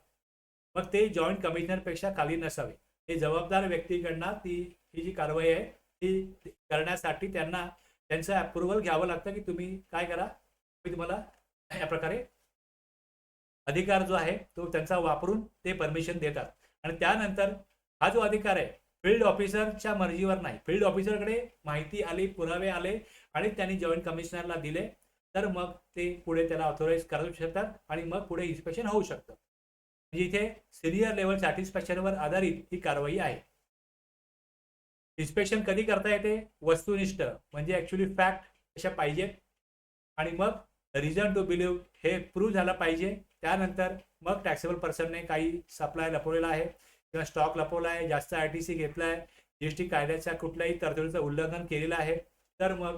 मग ते जॉईंट कमिशनरपेक्षा खाली नसावे. हे जबाबदार व्यक्तीकडनं ही जी कारवाई आहे ती करण्यासाठी त्यांना त्यांचं अप्रुव्हल घ्यावं लागतं की तुम्ही काय करा, मी तुम्हाला या प्रकारे अधिकार जो आहे तो त्यांचा वापरून ते परमिशन देतात. आणि त्यानंतर हा जो अधिकार आहे फील्ड ऑफिसरच्या मर्जीवर नाही, फील्ड ऑफिसरकडे माहिती आली, पुरावे आले आणि त्यांनी जॉईंट कमिशनरला दिले तर मग ते पुढे त्याला ऑथोराईज करू शकतात आणि मग पुढे इन्स्पेक्शन होऊ शकतं. म्हणजे इथे सिनियर लेवल सॅटिस्फॅक्शनवर आधारित ही कारवाई आहे. इन्स्पेक्शन कधी करता येते, वस्तुनिष्ठ म्हणजे ऍक्च्युली फॅक्ट अशा पाहिजेत आणि मग रिझन टू बिलीव्ह हे प्रूव्ह झालं पाहिजे. त्यानंतर मग टॅक्सेबल पर्सनने काही सप्लाय लपवलेला आहे किंवा स्टॉक लपवला आहे, जास्त आयटीसी घेतला आहे, जीएसटी कायद्याच्या कुठल्याही तरतुदीचं उल्लंघन केलेलं आहे तर मग,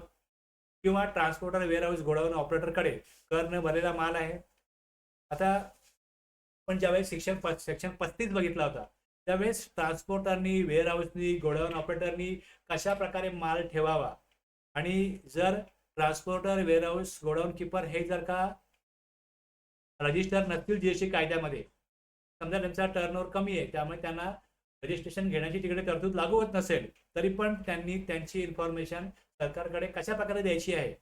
किंवा ट्रान्सपोर्टर वेअरहाऊस गोडाऊन ऑपरेटरकडे कर न भरलेला माल आहे. आता पण ज्यावेळेस सेक्शन 35 बघितला होता त्यावेळेस ट्रान्सपोर्टरनी, वेअरहाऊसनी, गोडाऊन ऑपरेटरनी कशा प्रकारे माल ठेवावा आणि जर ट्रान्सपोर्टर, वेअरहाऊस, गोडाऊन कीपर हे जर का रजिस्टर नसतील जीएसटी कायद्यामध्ये समजा त्यांचा टर्नओव्हर कमी आहे, त्यामुळे त्यांना रजिस्ट्रेशन घेण्याची तिकडे तरतूद लागू होत नसेल, तरी पण त्यांनी त्यांची इन्फॉर्मेशन सरकारकडे कशा प्रकारे द्यायची आहे,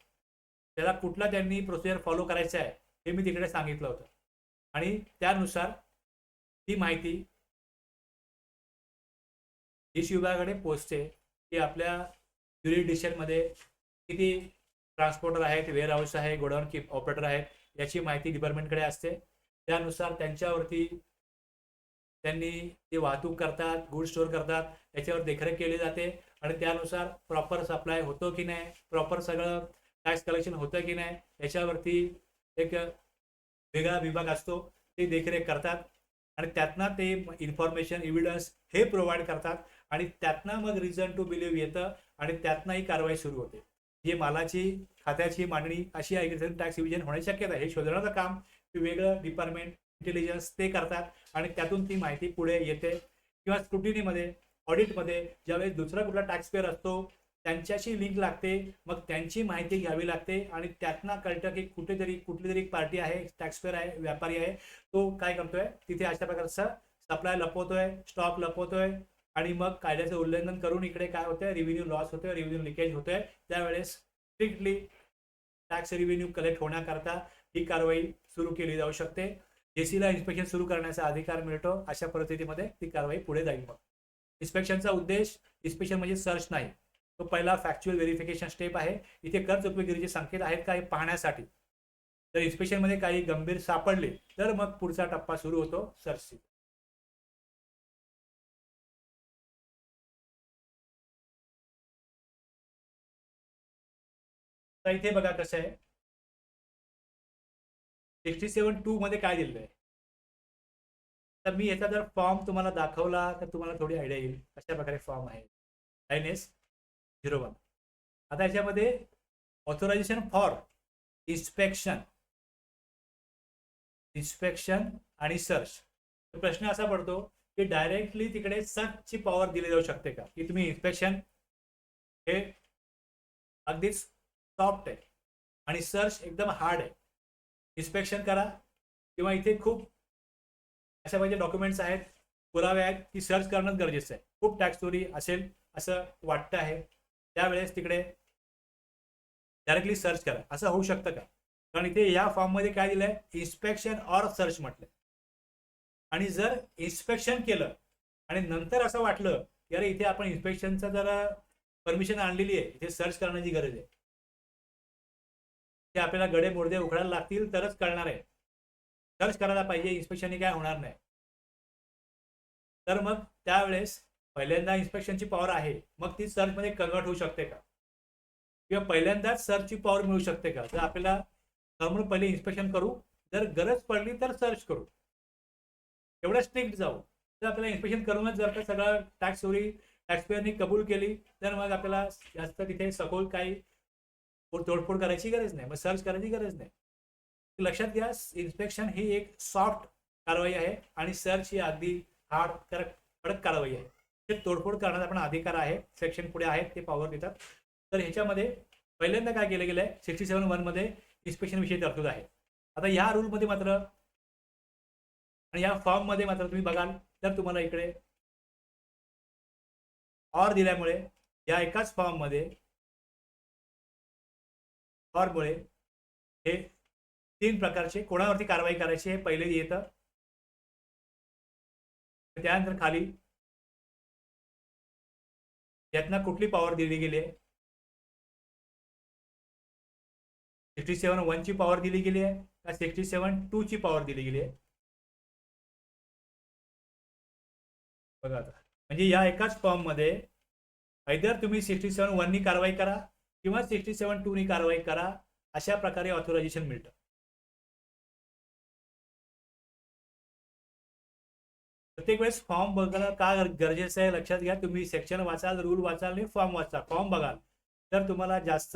त्याला कुठला त्यांनी प्रोसिजर फॉलो करायचा आहे, हे मी तिकडे सांगितलं होतं. आणि त्यानुसार ती माहिती कृषी विभागाकडे पोहोचते की आपल्या ज्युरिडिक्शनमध्ये किती ट्रान्सपोर्टर आहेत, वेअर हाऊस आहे, गोडाऊन की ऑपरेटर आहेत, याची माहिती डिपार्टमेंटकडे असते. त्यानुसार त्यांच्यावरती त्यांनी ते वाहतूक करतात, गुड स्टोअर करतात, त्याच्यावर देखरेख केली जाते आणि त्यानुसार प्रॉपर सप्लाय होतो की नाही, प्रॉपर सगळं टॅक्स कलेक्शन होतं की नाही, याच्यावरती एक वेगळा विभाग असतो, ते देखरेख करतात आणि त्यातनं ते इन्फॉर्मेशन एव्हिडन्स हे प्रोव्हाइड करतात आणि त्यातनं मग रिझन टू बिलीव्ह येतं आणि त्यातनं ही कारवाई सुरू होते. जी मालाची खात्याची मांडणी अशी आहे, टॅक्स इव्हिजन होण्याची शक्यता आहे, हे शोधण्याचं काम वेगळं डिपार्टमेंट इंटेलिजन्स ते करतात आणि त्यातून ती माहिती पुढे येते. किंवा स्क्रुटिनीमध्ये, ऑडिटमध्ये ज्यावेळेस दुसरा कुठला टॅक्स पेअर असतो त्यांच्याशी लिंक लागते, मग त्यांची माहिती घ्यावी लागते आणि त्यातनं कळतं की कुठली तरी एक पार्टी आहे, टॅक्स पेअर आहे, व्यापारी आहे, तो काय करतोय तिथे अशा प्रकारचा सप्लाय लपवतोय, स्टॉक लपवतोय आणि मग कायद्याचं उल्लंघन करून इकडे काय होतंय, रेव्हेन्यू लॉस होतोय, रेव्हेन्यू लिकेज होतोय. त्यावेळेस स्ट्रिक्टली टॅक्स रेव्हेन्यू कलेक्ट होण्याकरता ही कारवाई सुरू केली जाऊ शकते. जेसीला इन्स्पेक्शन सुरू करण्याचा अधिकार मिळतो. अशा परिस्थितीमध्ये ती कारवाई पुढे जाईल. मग इन्स्पेक्शनचा उद्देश इन्स्पेक्शन म्हणजे सर्च नाही, तो पहिला फॅक्च्युअल व्हेरिफिकेशन स्टेप आहे. इथे कर चुकवेगिरीचे संकेत आहेत का हे पाहण्यासाठी. जर इन्स्पेक्शनमध्ये काही गंभीर सापडले तर मग पुढचा टप्पा सुरू होतो सर्चची. तर इथे बघा कसं आहे, 67(2) मध्ये काय दिलेलं आहे. तर मी याचा जर फॉर्म तुम्हाला दाखवला तर तुम्हाला थोडी आयडिया येईल कशा प्रकारे फॉर्म आहे. INS-01. आता याच्यामध्ये ऑथोरायझेशन फॉर इन्स्पेक्शन आणि सर्च. प्रश्न असा पडतो की डायरेक्टली तिकडे सर्चची पॉवर दिली जाऊ शकते का, की तुम्ही इन्स्पेक्शन हे अगदीच सॉफ्ट आहे आणि सर्च एकदम हार्ड आहे. इन्स्पेक्शन करा किंवा इथे खूप अशा पाहिजे डॉक्युमेंट्स आहेत, पुरावे आहेत की सर्च करणं गरजेचं आहे. खूप टॅक्स चोरी असेल असं वाटतं आहे, त्यावेळेस तिकडे डायरेक्टली सर्च करा. असं होऊ शकतं का? कारण इथे या फॉर्ममध्ये काय दिलंय, इन्स्पेक्शन ऑर सर्च म्हटलंय. आणि जर इन्स्पेक्शन केलं आणि नंतर असं वाटलं की अरे इथे आपण इन्स्पेक्शनचा जरा परमिशन आणलेली आहे, इथे सर्च करण्याची गरज आहे, ते आपल्याला गडे मोडदे उघडायला लागतील तरच कळणार आहे. सर्च करायला पाहिजे, इन्स्पेक्शनने काय होणार नाही. तर मग त्यावेळेस पहिल्यांदा इन्स्पेक्शनची पॉवर आहे, मग ती सर्चमध्ये कन्वर्ट होऊ शकते का, किंवा पहिल्यांदाच सर्चची पॉवर मिळू शकते का. तर आपल्याला नॉर्मल पहिले इन्स्पेक्शन करू, जर गरज पडली तर सर्च करू, एवढं स्ट्रिक्ट जाऊ. तर आपल्याला इन्स्पेक्शन करूनच जर का सगळं टॅक्स चोरी टॅक्सपेअरनी कबूल केली तर मग आपल्याला जास्त तिथे सखोल काही तोडफोड करायची गरज नाही, मग सर्च करायची गरज नाही. लक्षात घ्या, इन्स्पेक्शन ही एक सॉफ्ट कारवाई आहे आणि सर्च ही अगदी हार्ड कडक कारवाई आहे. ते तोडफोड करण्याचा आपण अधिकार आहे, सेक्शन पुढे आहेत ते पॉवर देतात. तर ह्याच्यामध्ये पहिल्यांदा काय केलं गेलंय, 67(1) मध्ये इन्स्पेक्शन विषयी तरतूद आहे. आता या रूलमध्ये मात्र आणि या फॉर्म मध्ये मात्र तुम्ही बघाल तर तुम्हाला इकडे ऑर दिल्यामुळे या एकाच फॉर्ममध्ये ऑरमुळे हे 3 प्रकारचे कोणावरती कारवाई करायची हे पहिले येतं. त्यानंतर खाली यातनं कुठली पॉवर दिली गेली आहे, 67(1) ची पॉवर दिली गेली आहे का 67(2) ची पॉवर दिली गेली आहे. बघा आता, म्हणजे या एकाच फॉर्म मध्ये आयदर तुम्ही 67(1) नी कारवाई करा किंवा 67(2) नी कारवाई करा, अशा प्रकारे ऑथोरायझेशन मिळतं. प्रत्येक वेळेस फॉर्म बघणं का गरजेचं आहे लक्षात घ्या. तुम्ही सेक्शन वाचाल, रूल वाचाल आणि फॉर्म वाचा, फॉर्म बघाल तर तुम्हाला जास्त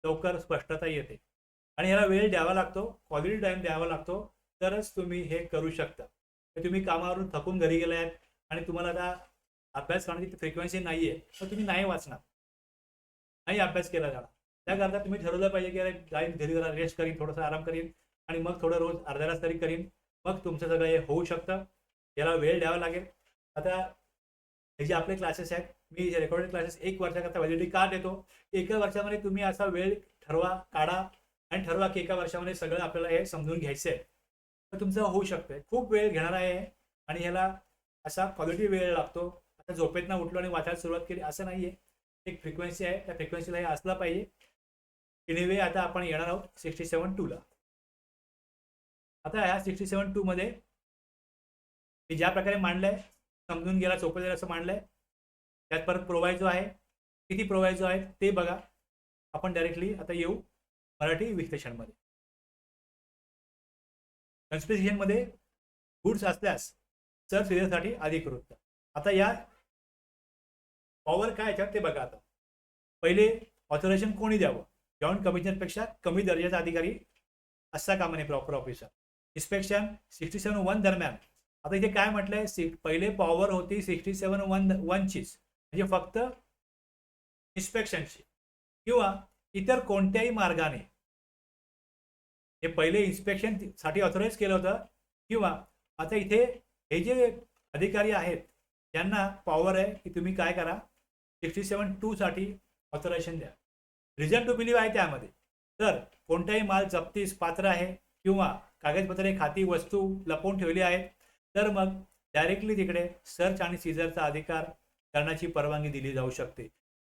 लवकर स्पष्टता येते. आणि याला वेळ द्यावा लागतो, क्वालिटी टाइम द्यावा लागतो, तरच तुम्ही हे करू शकता. तुम्ही कामावरून थकून घरी गेलाय आणि तुम्हाला आता अभ्यास करण्याची फ्रिक्वेन्सी नाहीये, तर तुम्ही नाही वाचणार, नाही अभ्यास केला जाणार. त्याकरता तुम्ही ठरवलं पाहिजे की अरे जाईन घरी, जरा रेस्ट करीन, थोडासा आराम करीन आणि मग थोडं रोज अर्धा तास तरी करीन, मग तुमचं सगळं हे होऊ शकतं. याला वेळ द्यावा लागेल. आता हे जे आपले क्लासेस आहेत, मी रेकॉर्डेड क्लासेस 1 वर्षाकरता व्हॅलिडिटी का देतो? 1 वर्षामध्ये तुम्ही असा वेळ ठरवा, काढा आणि ठरवा की 1 वर्षामध्ये सगळं आपल्याला हे समजून घ्यायचं आहे. तर तुमचं होऊ शकतंय. खूप वेळ घेणार आहे आणि ह्याला असा क्वालिटी वेळ लागतो. आता झोपेतनं उठलो आणि वाचायला सुरुवात केली असं नाहीये. एक फ्रिक्वेन्सी आहे, त्या फ्रिक्वेन्सीला हे असलं पाहिजे. एनिवे आता आपण येणार आहोत 67-2 ला. आता ह्या 67-2 मध्ये मी ज्या प्रकारे मांडलंय, समजून गेला, सोपं जाईल असं मांडलंय. त्यात परत प्रोवायझो आहे. किती प्रोवायझो आहेत ते बघा. आपण डायरेक्टली आता येऊ मराठी विश्लेषणमध्ये. कन्स्पिरेशनमध्ये गुड्स असल्यास सर सिरियससाठी अधिकृत. आता या पॉवर काय याच्यात ते बघा. आता पहिले ऑथरायझेशन कोणी द्यावं? जॉईंट कमिशनरपेक्षा कमी दर्जाचा अधिकारी असा कामा नये. Proper officer. इन्स्पेक्शन 67-1 दरम्यान. आता इथे काय म्हटलंय? पहिले पॉवर होती 67-1चीच, म्हणजे फक्त इन्स्पेक्शनची किंवा इतर कोणत्याही मार्गाने. हे पहिले इन्स्पेक्शन साठी ऑथराईज केलं होतं. किंवा आता इथे हे जे अधिकारी आहेत त्यांना पॉवर आहे की तुम्ही काय करा, 67-2 साठी ऑथरायझेशन द्या. रिझन टू बिलीव्ह आहे त्यामध्ये. तर कोणताही माल जप्तीस पात्र आहे किंवा कागदपत्रे, खाती, वस्तू लपवून ठेवली आहेत, तर मग डायरेक्टली तिकडे सर्च आणि सीझरचा अधिकार करण्याची परवानगी दिली जाऊ शकते.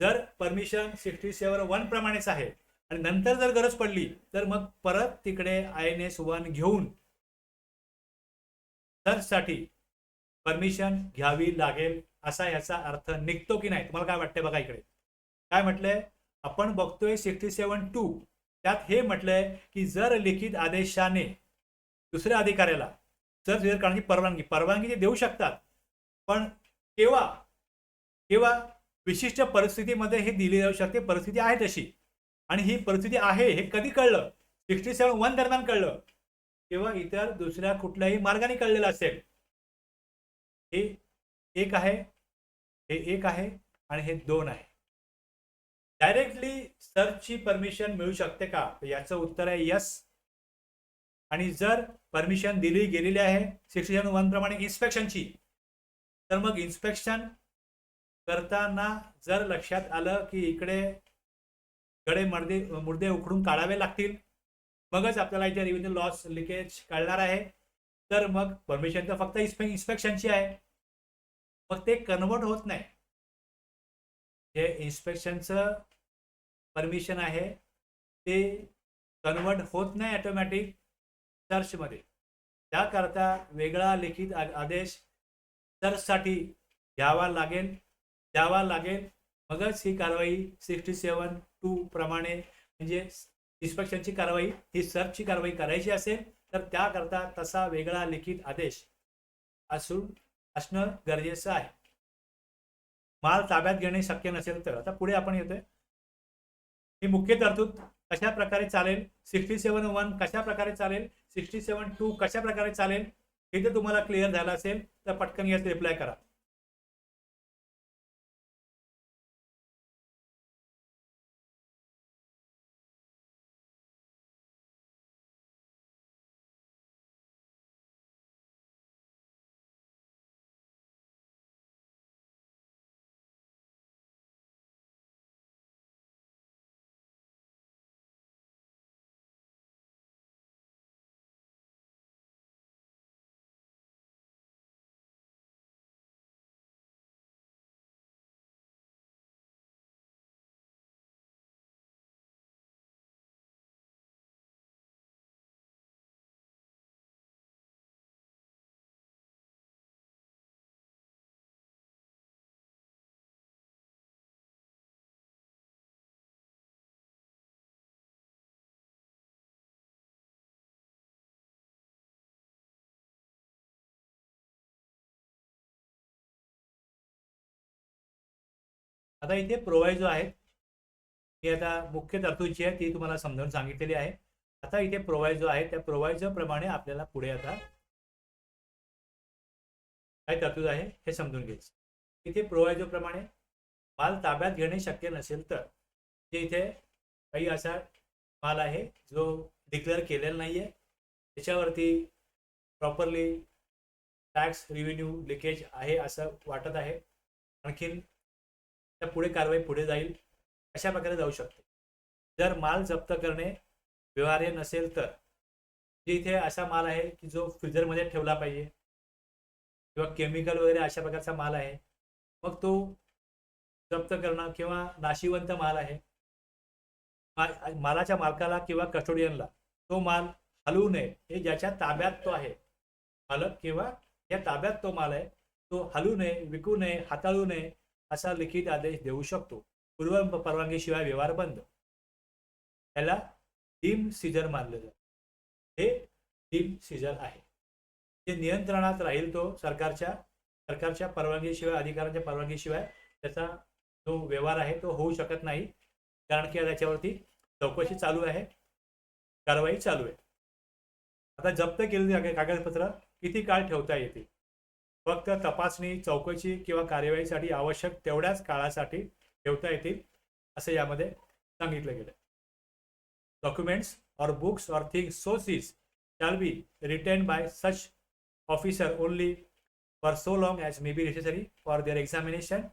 जर परमिशन 67-1 प्रमाणेच आहे आणि नंतर जर गरज पडली तर मग परत तिकडे INS-1 घेऊन सर्चसाठी परमिशन घ्यावी लागेल, असा याचा अर्थ निघतो की नाही? तुम्हाला काय वाटतंय बघा. इकडे काय म्हटलंय आपण बघतोय 67-2. त्यात हे म्हटलंय की जर लिखित आदेशाने दुसऱ्या अधिकाऱ्याला सर्च करण्याची परवानगी ते देऊ शकतात, पण केव्हा केव्हा विशिष्ट परिस्थितीमध्ये हे दिली जाऊ शकते. परिस्थिती आहे तशी, आणि ही परिस्थिती आहे हे कधी कळलं? 67-1 दरम्यान कळलं, किंवा इतर दुसऱ्या कुठल्याही मार्गाने कळलेलं असेल. हे 1 आहे, हे 1 आहे आणि हे 2 आहे. डायरेक्टली सर्चची परमिशन मिळू शकते का? याचं उत्तर आहे यस. आणि जर परमिशन दिली गेलेली आहे 67-1 प्रमाणे इन्स्पेक्शनची, तर मग इन्स्पेक्शन करताना जर लक्षात आलं की इकडे गडे मुर्दे उखडून काढावे लागतील, मगच आपल्याला इथे रेव्हेन्यू लॉस लिकेज कळणार आहे, तर मग परमिशन तर फक्त इन्स्पेक्शनची आहे. मग ते कन्वर्ट होत नाही. जे इन्स्पेक्शनचं परमिशन आहे ते कन्वर्ट होत नाही ऑटोमॅटिक सर्चमध्ये. त्याकरता वेगळा लिखित आदेश सर्चसाठी द्यावा लागेल. मगच ही कारवाई 67-2 प्रमाणे, म्हणजे इन्स्पेक्शनची कारवाई ही सर्चची कारवाई करायची असेल तर त्याकरता तसा वेगळा लिखित आदेश असणं गरजेचं आहे. माल ताब्यात घेणे शक्य नसेल तर. आता पुढे आपण येतोय. ही मुख्य तरतूद कशा प्रकारे चालेल, 67-1 कशा प्रकारे चालेल, 67-2 कशा प्रकारे चालेल, हे जर तुम्हाला क्लिअर झालं असेल तर पटकन यास रिप्लाय करा. आता इथे प्रोव्हायझो आहे, ही आता मुख्य तरतूद आहे ती तुम्हाला समजावून सांगितलेली आहे. आता इथे प्रोव्हायझो आहे, त्या प्रोव्हायझो प्रमाणे आपल्याला पुढे आता काय तरतूद आहे हे समजून घ्यायचं. इथे प्रोव्हायझो प्रमाणे माल ताब्यात घेणे शक्य नसेल तर, जे इथे काही असा माल आहे जो डिक्लेअर केलेला नाहीये, त्याच्यावरती प्रॉपरली टॅक्स रेव्हेन्यू लिकेज आहे असं वाटत आहे. आणखीन त्या पुढे कारवाई पुढे जाईल, अशा प्रकारे जाऊ शकते. जर माल जप्त करणे व्यवहार्य नसेल तर जे इथे असा माल आहे की जो फ्रीजरमध्ये ठेवला पाहिजे किंवा केमिकल वगैरे अशा प्रकारचा माल आहे, मग तो जप्त करणं किंवा नाशिवंत माल आहे, मालाच्या मालकाला किंवा कस्टोडियनला तो माल हलवू नये. हे ज्याच्या ताब्यात तो आहे, मालक किंवा या ताब्यात तो माल आहे, तो हलवू नये, विकू नये, हाताळू नये असा लिखित आदेश देऊ शकतो. पूर्व परवानगीशिवाय व्यवहार बंद. त्याला डीम सीजर मानलं जातं. हे डीम सीजर आहे. जे नियंत्रणात राहील तो सरकारच्या परवानगीशिवाय, अधिकाऱ्यांच्या परवानगीशिवाय त्याचा जो व्यवहार आहे तो होऊ शकत नाही. कारण की त्याच्यावरती चौकशी चालू आहे, कारवाई चालू आहे. आता जप्त केलेली कागदपत्र किती काळ ठेवता येतील? फक्त तपासणी, चौकशी किंवा कार्यवाहीसाठी आवश्यक तेवढ्याच काळासाठी ठेवता येतील असं यामध्ये सांगितलं गेलं. डॉक्युमेंट्स और बुक्स और things so seize shall be retained by such officer only for so long as may be necessary for their examination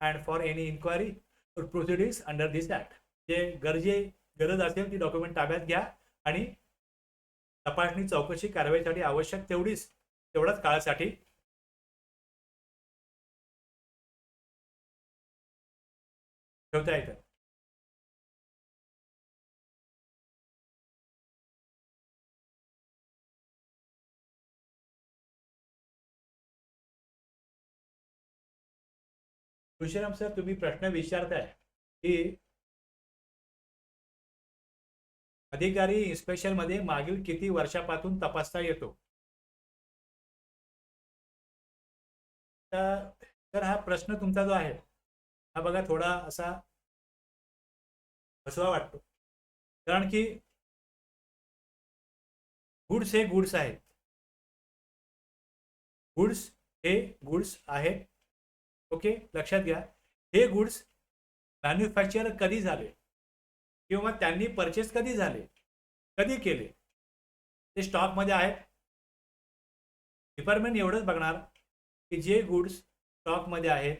and for any inquiry or proceedings under this act. जे गरज असेल ती डॉक्युमेंट ताब्यात घ्या आणि तपासणी, चौकशी, कारवाईसाठी आवश्यक तेवढाच काळासाठी ठेवता येतं. तुळशीराम सर, तुम्ही प्रश्न विचारताय की अधिकारी इन्स्पेक्शन मध्ये मागील किती वर्षापासून तपासता येतो? तर हा प्रश्न तुमचा जो आहे हा बघा थोडा असा फसवा वाटतो. कारण की गुड्स हे गुड्स आहेत. गुड्स हे गुड्स आहेत. ओके, लक्षात घ्या. हे गुड्स मॅन्युफॅक्चर कधी झाले किंवा त्यांनी परचेस कधी झाले, कधी केले, ते स्टॉकमध्ये आहेत. डिपार्टमेंट एवढंच बघणार की जे गुड्स स्टॉकमध्ये आहेत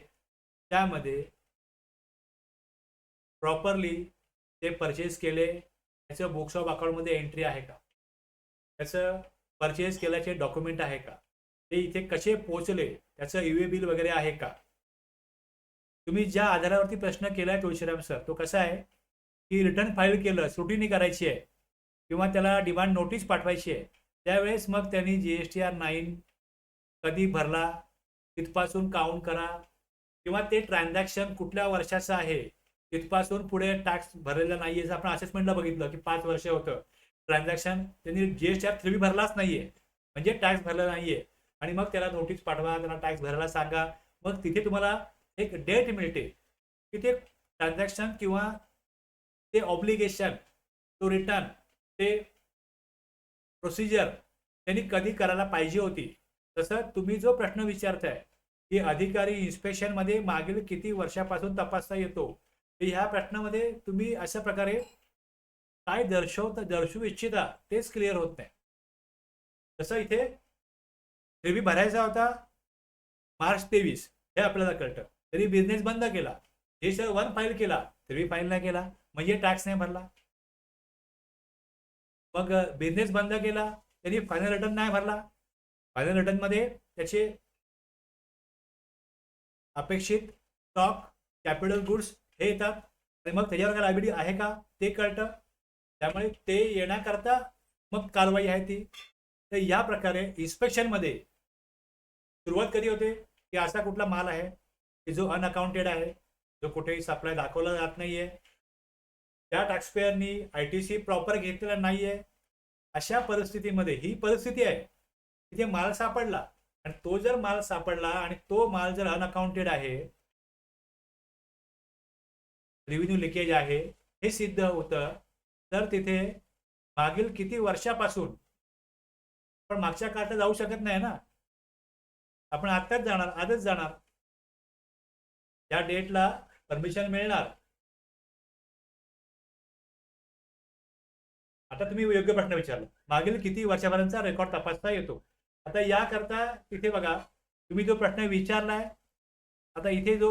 त्यामध्ये प्रॉपरली ते परचेस केले, त्याचं बुक्स ऑफ अकाउंटमध्ये एंट्री आहे का, त्याचं परचेस केल्याचे डॉक्युमेंट आहे का, ते इथे कसे पोहोचले, त्याचं ईवे बिल वगैरे आहे का. तुम्ही ज्या आधारावरती प्रश्न केलाय तुळशीराम सर, तो कसा आहे की रिटर्न फाईल केलं, सुटीनी करायची आहे किंवा त्याला डिमांड नोटीस पाठवायची आहे, त्यावेळेस मग त्यांनी GSTR 9 कधी भरला तिथपासून काउंट करा, किंवा ते ट्रान्झॅक्शन कुठल्या वर्षाचं आहे तिथपासून पुढे टॅक्स भरलेला नाहीये. आपण असेसमेंटला बघितलं की 5 वर्ष होतं ट्रान्झॅक्शन, त्यांनी GSTR 3 भरलाच नाहीये म्हणजे टॅक्स भरला नाहीये, आणि मग त्याला नोटीस पाठवा, त्याला टॅक्स भरायला सांगा. मग तिथे तुम्हाला एक डेट मिळते की ते ट्रान्झॅक्शन किंवा ते ऑब्लिगेशन, तो रिटर्न, ते प्रोसिजर त्यांनी कधी करायला पाहिजे होती. तसं तुम्ही जो प्रश्न विचारताय की अधिकारी इन्स्पेक्शन मध्ये मागील किती वर्षापासून तपासता येतो, तर ह्या प्रश्नामध्ये तुम्ही अशा प्रकारे काय दर्शवू इच्छिता तेच क्लिअर होत नाही. तसं इथे रिव्ह्यू भरायचा होता मार्च 23, हे आपल्याला कळतं, तरी बिझनेस बंद केला. हे सर 1 फाईल केला, तरी फाईल नाही केला म्हणजे टॅक्स नाही भरला. मग बिझनेस बंद केला त्यांनी फायनल रिटर्न नाही भरला, फायनल रिटर्न मध्ये त्याचे अपेक्षित स्टॉक, कॅपिटल गुड्स हे येतात, आणि मग त्याच्यावर काय लायबिलिटी आहे का ते कळतं. त्यामुळे ते येण्याकरता मग कारवाई आहे ती. तर या प्रकारे इन्स्पेक्शन मध्ये सुरुवात कधी होते की असा कुठला माल आहे की जो अनअकाउंटेड आहे, जो कुठेही सप्लाय दाखवला जात नाहीये, त्या टॅक्सपेअरनी ITC प्रॉपर घेतलेला नाहीये, अशा परिस्थितीमध्ये ही परिस्थिती आहे की ते माल सापडला, आणि तो जर माल सापडला आणि तो माल जर अनअकाउंटेड आहे, रेव्हेन्यू लिकेज आहे हे सिद्ध होतं, तर तिथे मागील किती वर्षापासून, पण मागच्या काळात जाऊ शकत नाही ना, आपण आताच जाणार, आजच जाणार, या डेटला परमिशन मिळणार. आता तुम्ही योग्य प्रश्न विचारला, मागील किती वर्षापर्यंतचा रेकॉर्ड तपासता येतो. आता याकरता इथे बघा, तुम्ही जो प्रश्न विचारलाय, आता इथे जो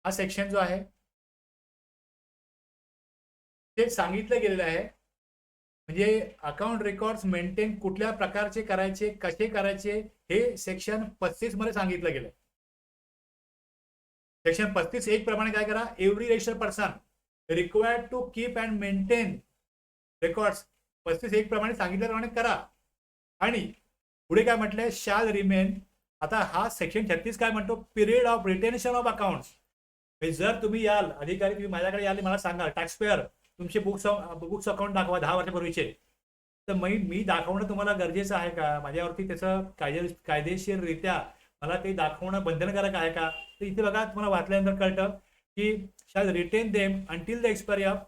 हा सेक्शन जो आहे ते सांगितलं गेलेलं आहे, म्हणजे अकाउंट रेकॉर्ड्स मेंटेन कुठल्या प्रकारचे करायचे, कसे करायचे, हे सेक्शन 35 मध्ये सांगितलं गेलंय. सेक्शन 35(1) प्रमाणे काय करा, every registered person required to keep and maintain records 35(1) प्रमाणे सांगितल्याप्रमाणे करा. आणि पुढे काय म्हटलंय, शॅल रिमेन. आता हा सेक्शन 36 काय म्हणतो, period of retention of accounts. जर तुम्ही याल अधिकारी, तुम्ही माझ्याकडे याल, मला सांगा टॅक्स पेअर तुमचे बुक्स अकाउंट दाखवा 10 वर्षापूर्वीचे, तर मी दाखवणं तुम्हाला गरजेचं आहे का? माझ्यावरती त्याचं कायदेशीररित्या मला ते दाखवणं बंधनकारक आहे का? तर इथे बघा, तुम्हाला वाचल्यानंतर कळतं की shall retain them until the expiry of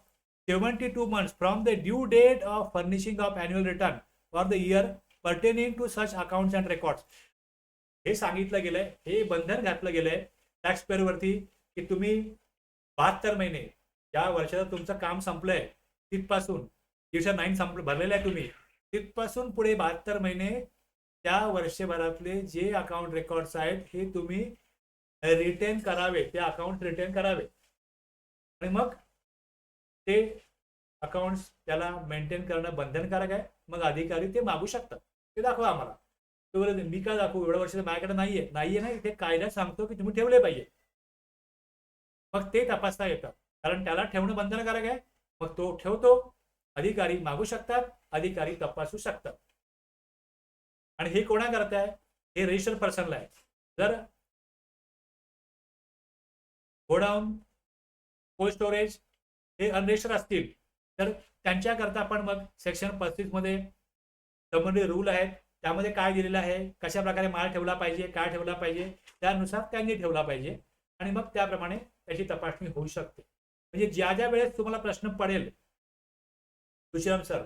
72 months from the due date of furnishing of annual return for the year pertaining to such accounts and records. हे सांगितलं गेलंय, हे बंधन घातलं गेलंय टॅक्स पेअरवरती की तुम्ही 72 महिने, ज्या वर्षाचं तुमचं काम संपलंय तिथपासून, दिवसा 9 संपलं भरलेलं आहे तुम्ही, तिथपासून पुढे 72 महिने त्या वर्षभरातले जे अकाउंट रेकॉर्ड्स आहेत हे तुम्ही रिटेन करावे, ते अकाउंट रिटेन करावे. आणि मग ते अकाउंट्स त्याला मेंटेन करणं बंधनकारक आहे. मग अधिकारी ते मागू शकतात, ते दाखवा आम्हाला. तो मी का दाखवू, एवढ्या वर्षाचं माझ्याकडे नाहीये ना, इथे कायदा सांगतो की तुम्ही ठेवले पाहिजे. मग ते तपासता येतं, कारण त्याला ठेवणं बंधनकारक आहे. मग तो ठेवतो, अधिकारी मागू शकतात, अधिकारी तपासू शकतात. आणि हे कोणा करताय, हे रजिस्टर्ड पर्सनला आहे. जर गोडाऊन, कोल्ड स्टोरेज हे अनरजिस्टर्ड असतील तर त्यांच्याकरता आपण मग सेक्शन 35 मध्ये संबंधित रूल आहेत, त्यामध्ये काय दिलेलं आहे, कशा प्रकारे माल ठेवला पाहिजे, काय ठेवला पाहिजे, त्यानुसार त्यांनी ठेवला पाहिजे. आणि मग त्याप्रमाणे त्याची तपासणी होऊ शकते. म्हणजे ज्या ज्या वेळेस तुम्हाला प्रश्न पडेल, तुषाराम सर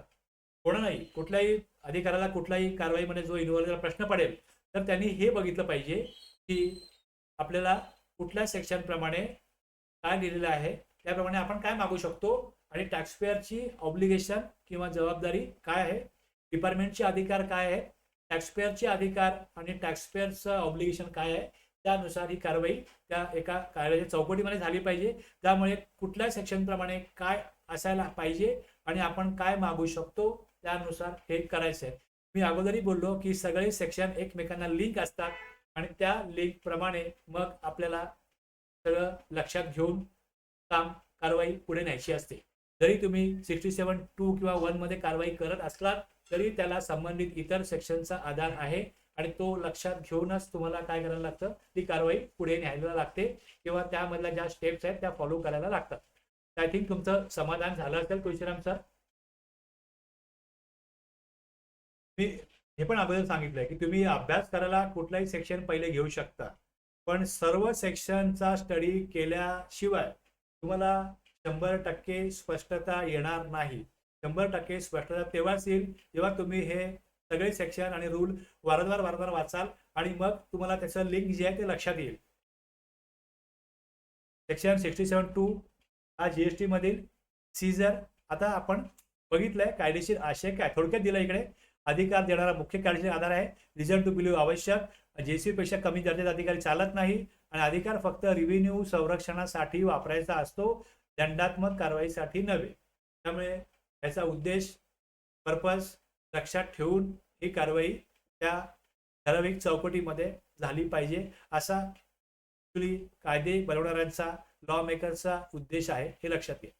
कोणा नाही, कुठल्याही अधिकाऱ्याला कुठल्याही कारवाईमध्ये जो इन्व्हॉल्व प्रश्न पडेल, तर त्यांनी हे बघितलं पाहिजे की आपल्याला कुठल्या सेक्शन प्रमाणे काय दिलेलं आहे, त्याप्रमाणे आपण काय मागू शकतो, आणि टॅक्स पेअरची ऑब्लिगेशन किंवा जबाबदारी काय आहे, डिपार्टमेंटचे अधिकार काय आहे, टॅक्स पेअरचे अधिकार आणि टॅक्स पेअरचं ऑब्लिगेशन काय आहे, त्यानुसार ही कारवाई त्या एका कायद्याच्या चौकटीमध्ये झाली पाहिजे. त्यामुळे कुठल्या सेक्शन प्रमाणे काय असायला पाहिजे आणि आपण काय मागू शकतो, त्यानुसार हे करायचं आहे. मी अगोदरही बोललो की सगळे सेक्शन एकमेकांना लिंक असतात आणि त्या लिंक प्रमाणे मग आपल्याला सगळं लक्षात घेऊन कारवाई पुढे न्यायची असते. जरी तुम्ही 67(2) किंवा 1 मध्ये कारवाई करत असलात तरी त्याला संबंधित इतर सेक्शनचा आधार आहे आणि तो लक्षात घेऊनच तुम्हाला काय करायला लागतं, ती कारवाई पुढे न्यायला लागते किंवा त्यामधल्या ज्या स्टेप्स आहेत त्या फॉलो करायला लागतात. आय थिंक तुमचं समाधान झालं असेल तुळशीराम सर. मी हे पण अगोदर सांगितलंय की तुम्ही अभ्यास करायला कुठलाही सेक्शन पहिले घेऊ शकता, पण सर्व सेक्शनचा स्टडी केल्याशिवाय तुम्हाला 100% स्पष्टता येणार नाही. 100% स्पष्टता तेव्हाच येईल जेव्हा तुम्ही हे सगळे सेक्शन आणि रूल वारंवार वाचाल आणि मग तुम्हाला त्याचं लिंक जे आहे ते लक्षात येईल. सेक्शन 67(2) हा जीएसटी मधील सीजर. आता आपण बघितलंय कायदेशीर आशय काय, थोडक्यात दिलं इकडे. अधिकार देणारा मुख्य कायदेशीर आधार आहे, रिझन टू बिलीव्ह आवश्यक, जेसी पेक्षा कमी दर्जाचा अधिकारी चालत नाही, आणि अधिकार फक्त रेव्हेन्यू संरक्षणासाठी वापरायचा असतो, दंडात्मक कारवाईसाठी नव्हे. त्यामुळे याचा उद्देश, पर्पज लक्षात ठेवून ही कारवाई त्या ठराविक चौकटीमध्ये झाली पाहिजे, असा कायदे बनवणाऱ्यांचा, लॉ मेकरचा उद्देश आहे, हे लक्षात घ्या.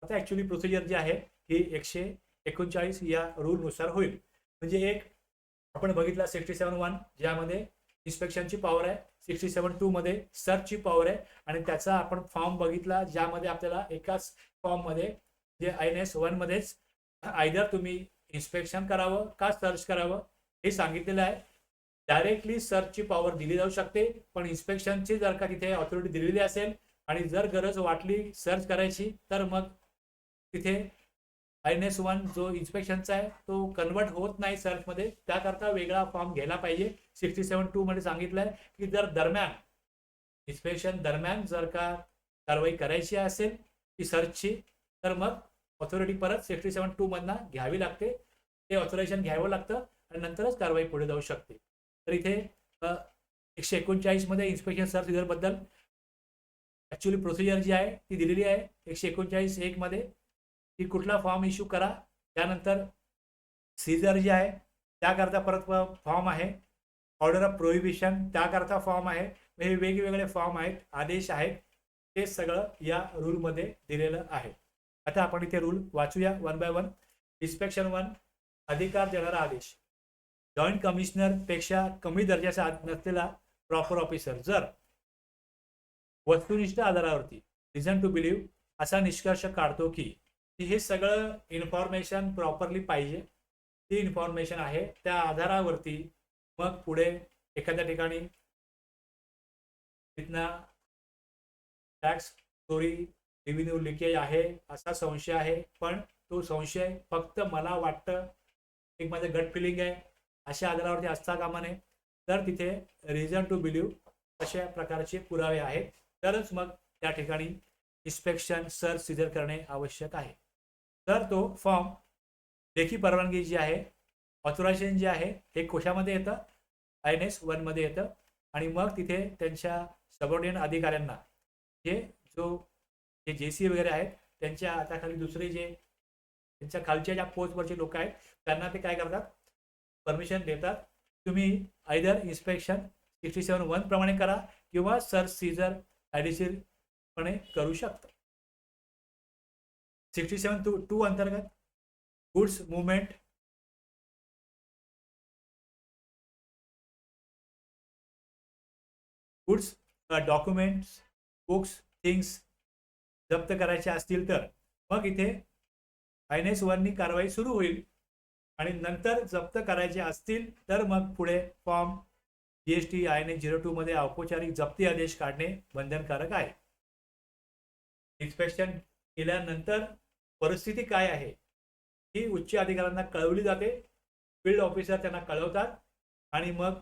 आता ऍक्च्युली प्रोसिजर जी आहे ही 139 या रूल नुसार होईल. म्हणजे एक आपण बघितला 67(1) ज्यामध्ये इन्स्पेक्शनची पॉवर आहे, 67(2) मध्ये सर्चची पॉवर आहे, आणि त्याचा आपण फॉर्म बघितला ज्यामध्ये आपल्याला एकाच फॉर्म मध्ये जे INS 1 मध्येच आयदर तुम्ही इन्स्पेक्शन करावं का सर्च करावं हे सांगितलेलं आहे. डायरेक्टली सर्चची पॉवर दिली जाऊ शकते, पण इन्स्पेक्शनची जर का तिथे ऑथॉरिटी दिलेली असेल आणि जर गरज वाटली सर्च करायची तर मग तिथे INS 1 जो इन्स्पेक्शनचा आहे तो कन्वर्ट होत नाही सर्चमध्ये, त्याकरता वेगळा फॉर्म घ्यायला पाहिजे. 67(2) मध्ये सांगितलंय की जर दरम्यान इन्स्पेक्शन दरम्यान जर का कारवाई करायची असेल ती सर्चची, तर मग ऑथॉरिटी परत 67(2) मधनं घ्यावी लागते, ते ऑथरायझेशन घ्यावं लागतं आणि नंतरच कारवाई पुढे जाऊ शकते. तर इथे 139 मध्ये इन्स्पेक्शन सर्च सीझर बद्दल ऍक्च्युअली प्रोसिजर जी आहे ती दिलेली आहे. 139(1) मध्ये की कुठला फॉर्म इश्यू करा, त्यानंतर सीझर जे आहे त्याकरता परत फॉर्म आहे, ऑर्डर ऑफ प्रोहिबिशन त्याकरता फॉर्म आहे. हे वेगवेगळे फॉर्म आहेत, आदेश आहेत, ते सगळं या रूलमध्ये दिलेलं आहे. आता आपण इथे रूल वाचूया वन बाय वन. इन्स्पेक्शन 1, अधिकार देणारा आदेश. जॉईंट कमिशनर पेक्षा कमी दर्जाचा नसलेला प्रॉपर ऑफिसर जर वस्तुनिष्ठ आधारावरती रिझन टू बिलीव्ह असा निष्कर्ष काढतो की हे सगळं इन्फॉर्मेशन प्रॉपरली पाहिजे, ती इन्फॉर्मेशन आहे, त्या आधारावरती मग पुढे एखाद्या ठिकाणी तिथनं टॅक्स चोरी, रेव्हेन्यू लिकेज आहे असा संशय आहे, पण तो संशय फक्त मला वाटतं, एक माझं गट फिलिंग आहे, अशा आधारावरती असता कामा नये. तर तिथे रिझन टू बिलीव्ह अशा प्रकारचे पुरावे आहेत, तरच मग त्या ठिकाणी इन्स्पेक्शन सर्च सीझर करणे आवश्यक आहे. तर तो फॉर्म लेखी परवानगी जी आहे, ऑथरायझेशन जे आहे, हे कोशामध्ये येतं, INS 1 मध्ये येतं आणि मग तिथे त्यांच्या सबऑर्डिनेट अधिकाऱ्यांना जे JC वगैरे आहेत त्यांच्या हाताखाली दुसरे जे त्यांच्या खालच्या ज्या पोस्टवरचे लोक आहेत त्यांना ते काय करतात, परमिशन देतात, तुम्ही आयदर इन्स्पेक्शन 67(1) प्रमाणे करा किंवा सर्च सीझर कायदेशीरपणे करू शकता. 67(2) अंतर्गत goods movement, goods, documents, books, things जप्त करायचे असतील तर मग इथे INS 1 नी कारवाई सुरू होईल आणि नंतर जप्त करायचे असतील तर मग पुढे फॉर्म GST INS 02 मध्ये औपचारिक जप्ती आदेश काढणे बंधनकारक आहे. इन्स्पेक्शन केल्यानंतर परिस्थिती काय आहे ही उच्च अधिकाऱ्यांना कळवली जाते, फील्ड ऑफिसर त्यांना कळवतात आणि मग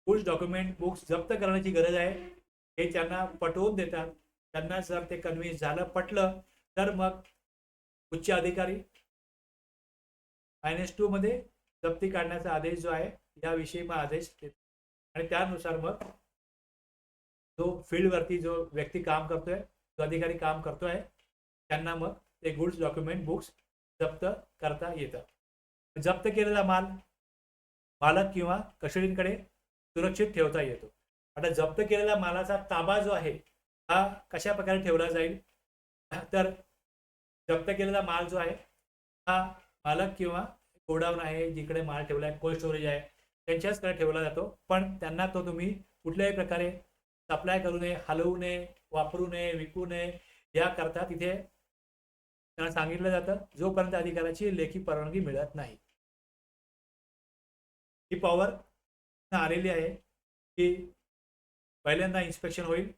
गुड्स, डॉक्युमेंट, बुक्स जप्त करण्याची गरज आहे हे त्यांना पटवून देतात. त्यांना जर ते कन्व्हिन्स झालं, पटलं, तर मग उच्च अधिकारी INS 2 मध्ये जप्ती काढण्याचा आदेश जो आहे याविषयी मग आदेश देतात आणि त्यानुसार मग जो फील्डवरती जो व्यक्ती काम करतोय, जो अधिकारी काम करतोय, त्यांना मग ते गुड्स, डॉक्युमेंट, बुक्स जप्त करता येतं. जप्त केलेला माल मालक किंवा कस्टडीकडे सुरक्षित ठेवता येतो. आता जप्त केलेल्या मालाचा ताबा जो आहे हा कशा प्रकारे ठेवला जाईल, तर जप्त केलेला माल जो आहे हा मालक किंवा गोडाऊन आहे, जिकडे माल ठेवला आहे, कोल्ड स्टोरेज आहे, त्यांच्याचकडे ठेवला जातो. पण त्यांना तो तुम्ही कुठल्याही प्रकारे सप्लाय करू नये, हलवू नये, वापरू नये, विकू नये, याकरता तिथे त्यांना सांगितलं जातं जोपर्यंत अधिकाऱ्याची लेखी परवानगी मिळत नाही. ही पॉवर आलेली आहे की पहिल्यांदा इन्स्पेक्शन होईल,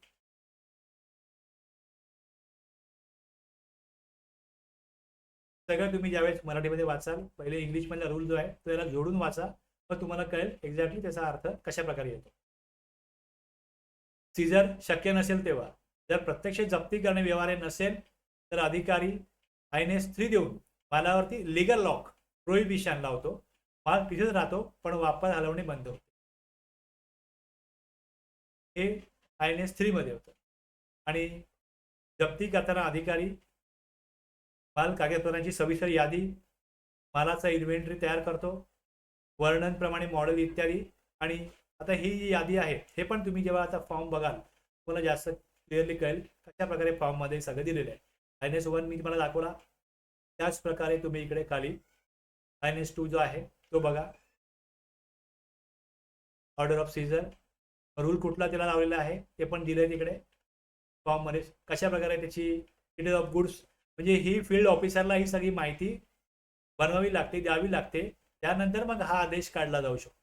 सगळं तुम्ही ज्यावेळेस मराठीमध्ये वाचाल, पहिले इंग्लिशमधला रूल जो आहे तो याला जोडून वाचा, मग तुम्हाला कळेल एक्झॅक्टली त्याचा अर्थ कशा प्रकारे येतो. सीझर शक्य नसेल तेव्हा, जर प्रत्यक्ष जप्ती करणे व्यवहार्य नसेल तर अधिकारी INS 3 देऊन मालावरती लीगल लॉक, प्रोहिबिशन लावतो, माल तिथेच राहतो पण वापर हलवणे बंद होते. हे INS 3 मध्ये होतं. आणि जप्ती करताना अधिकारी माल कागदपत्रांची सविस्तर यादी, मालाचा इन्व्हेंटरी तयार करतो, वर्णनप्रमाणे मॉडेल इत्यादी. आणि आता ही जी यादी आहे हे पण तुम्ही जेव्हा आता फॉर्म बघाल तुम्हाला जास्त क्लिअरली कळेल कशा प्रकारे फॉर्म मध्ये सगळं दिलेलं आहे. INS 1 मी तुम्हाला दाखवला, त्याच प्रकारे तुम्ही इकडे खाली INS 2 जो आहे तो बघा, ऑर्डर ऑफ सीझर, रूल कुठला त्याला लावलेला आहे ते पण दिले तिकडे फॉर्म मध्ये, कशा प्रकारे त्याची डिटेल ऑफ गुड्स, म्हणजे ही फील्ड ऑफिसरला ही सगळी माहिती बनवावी लागते, द्यावी लागते, त्यानंतर मग हा आदेश काढला जाऊ शकतो.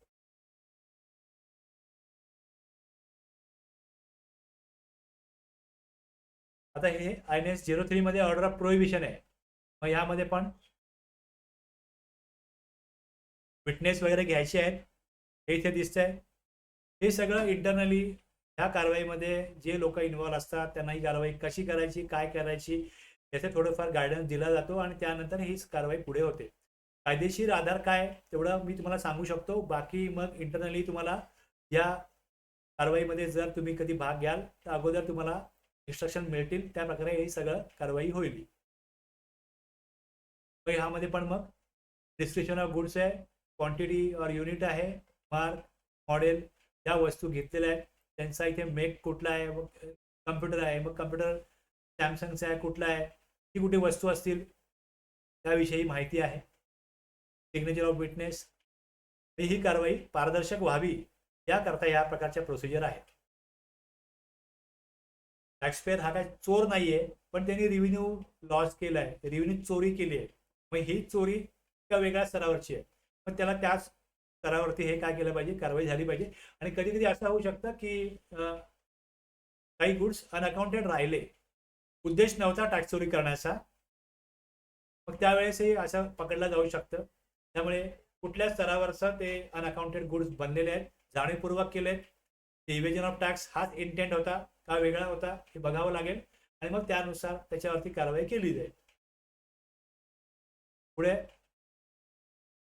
आता हे INS 03 मध्ये ऑर्डर ऑफ प्रोहिबिशन आहे, मग यामध्ये पण विटनेस वगैरे घ्यायचे आहेत, हे इथे दिसतंय. हे सगळं इंटरनली ह्या कारवाईमध्ये जे लोक इन्व्हॉल्व असतात त्यांना ही कारवाई कशी करायची, काय करायची, याचे थोडंफार गायडन्स दिला जातो आणि त्यानंतर ही कारवाई पुढे होते. कायदेशीर आधार काय तेवढं मी तुम्हाला सांगू शकतो. बाकी मग इंटरनली तुम्हाला या कारवाईमध्ये जर तुम्ही कधी भाग घ्याल तर अगोदर तुम्हाला इन्स्ट्रक्शन मिळतील, त्या प्रकारे ही सगळं कारवाई होईल. ह्यामध्ये पण मग डिस्क्रिप्शन ऑफ गुड्स आहे, क्वांटिटी और युनिट आहे, मार्क, मॉडेल, ज्या वस्तू घेतलेल्या आहेत त्यांचा इथे मेक कुठला आहे, मग कम्प्युटर आहे, मग कम्प्युटर सॅमसंगचा आहे कुठला आहे, ती कुठे वस्तू असतील त्याविषयी माहिती आहे. Signature of witness. ही कारवाई पारदर्शक व्हावी याकरता या प्रकारच्या प्रोसिजर आहेत. टॅक्सपेअर हा काय चोर नाहीये, पण त्यांनी रेव्हेन्यू लॉस केलाय, रेव्हेन्यू चोरी केली आहे. मग ही चोरी एका वेगळ्या स्तरावरची आहे, पण त्याला त्याच स्तरावरती हे काय केलं पाहिजे, कारवाई झाली पाहिजे. आणि कधी कधी असं होऊ शकतं की काही गुड्स अनअकाउंटेड राहिले, उद्देश नव्हता टॅक्स चोरी करण्याचा, मग त्यावेळेसही असं पकडलं जाऊ शकतं. त्यामुळे कुठल्या स्तरावरचं ते अनअकाउंटेड गुड्स बनलेले आहेत, जाणीवपूर्वक केले आहेत, इव्हेजन ऑफ टॅक्स हाच इंटेंट होता का वेगळा होता हे बघावं लागेल आणि मग त्यानुसार त्याच्यावरती कारवाई केली जाईल. पुढे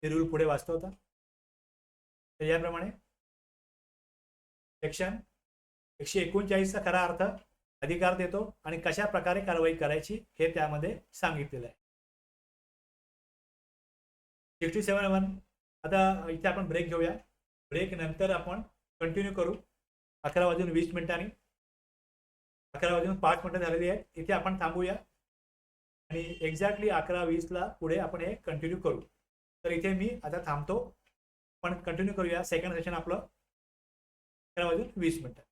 रूल पुढे वाचतो होता तर याप्रमाणे सेक्शन 139चा खरा अर्थ अधिकार देतो आणि कशा प्रकारे कारवाई करायची हे त्यामध्ये सांगितलेलं आहे. 67(1). आता इथे आपण ब्रेक घेऊया, ब्रेक नंतर आपण कंटिन्यू करू 11:20 11:05 झालेली आहेत. इथे आपण थांबूया आणि एक्झॅक्टली 11:20ला पुढे आपण हे कंटिन्यू करू. तर इथे मी आता थांबतो, पण कंटिन्यू करूया. सेकंड सेशन आपलं 11:20.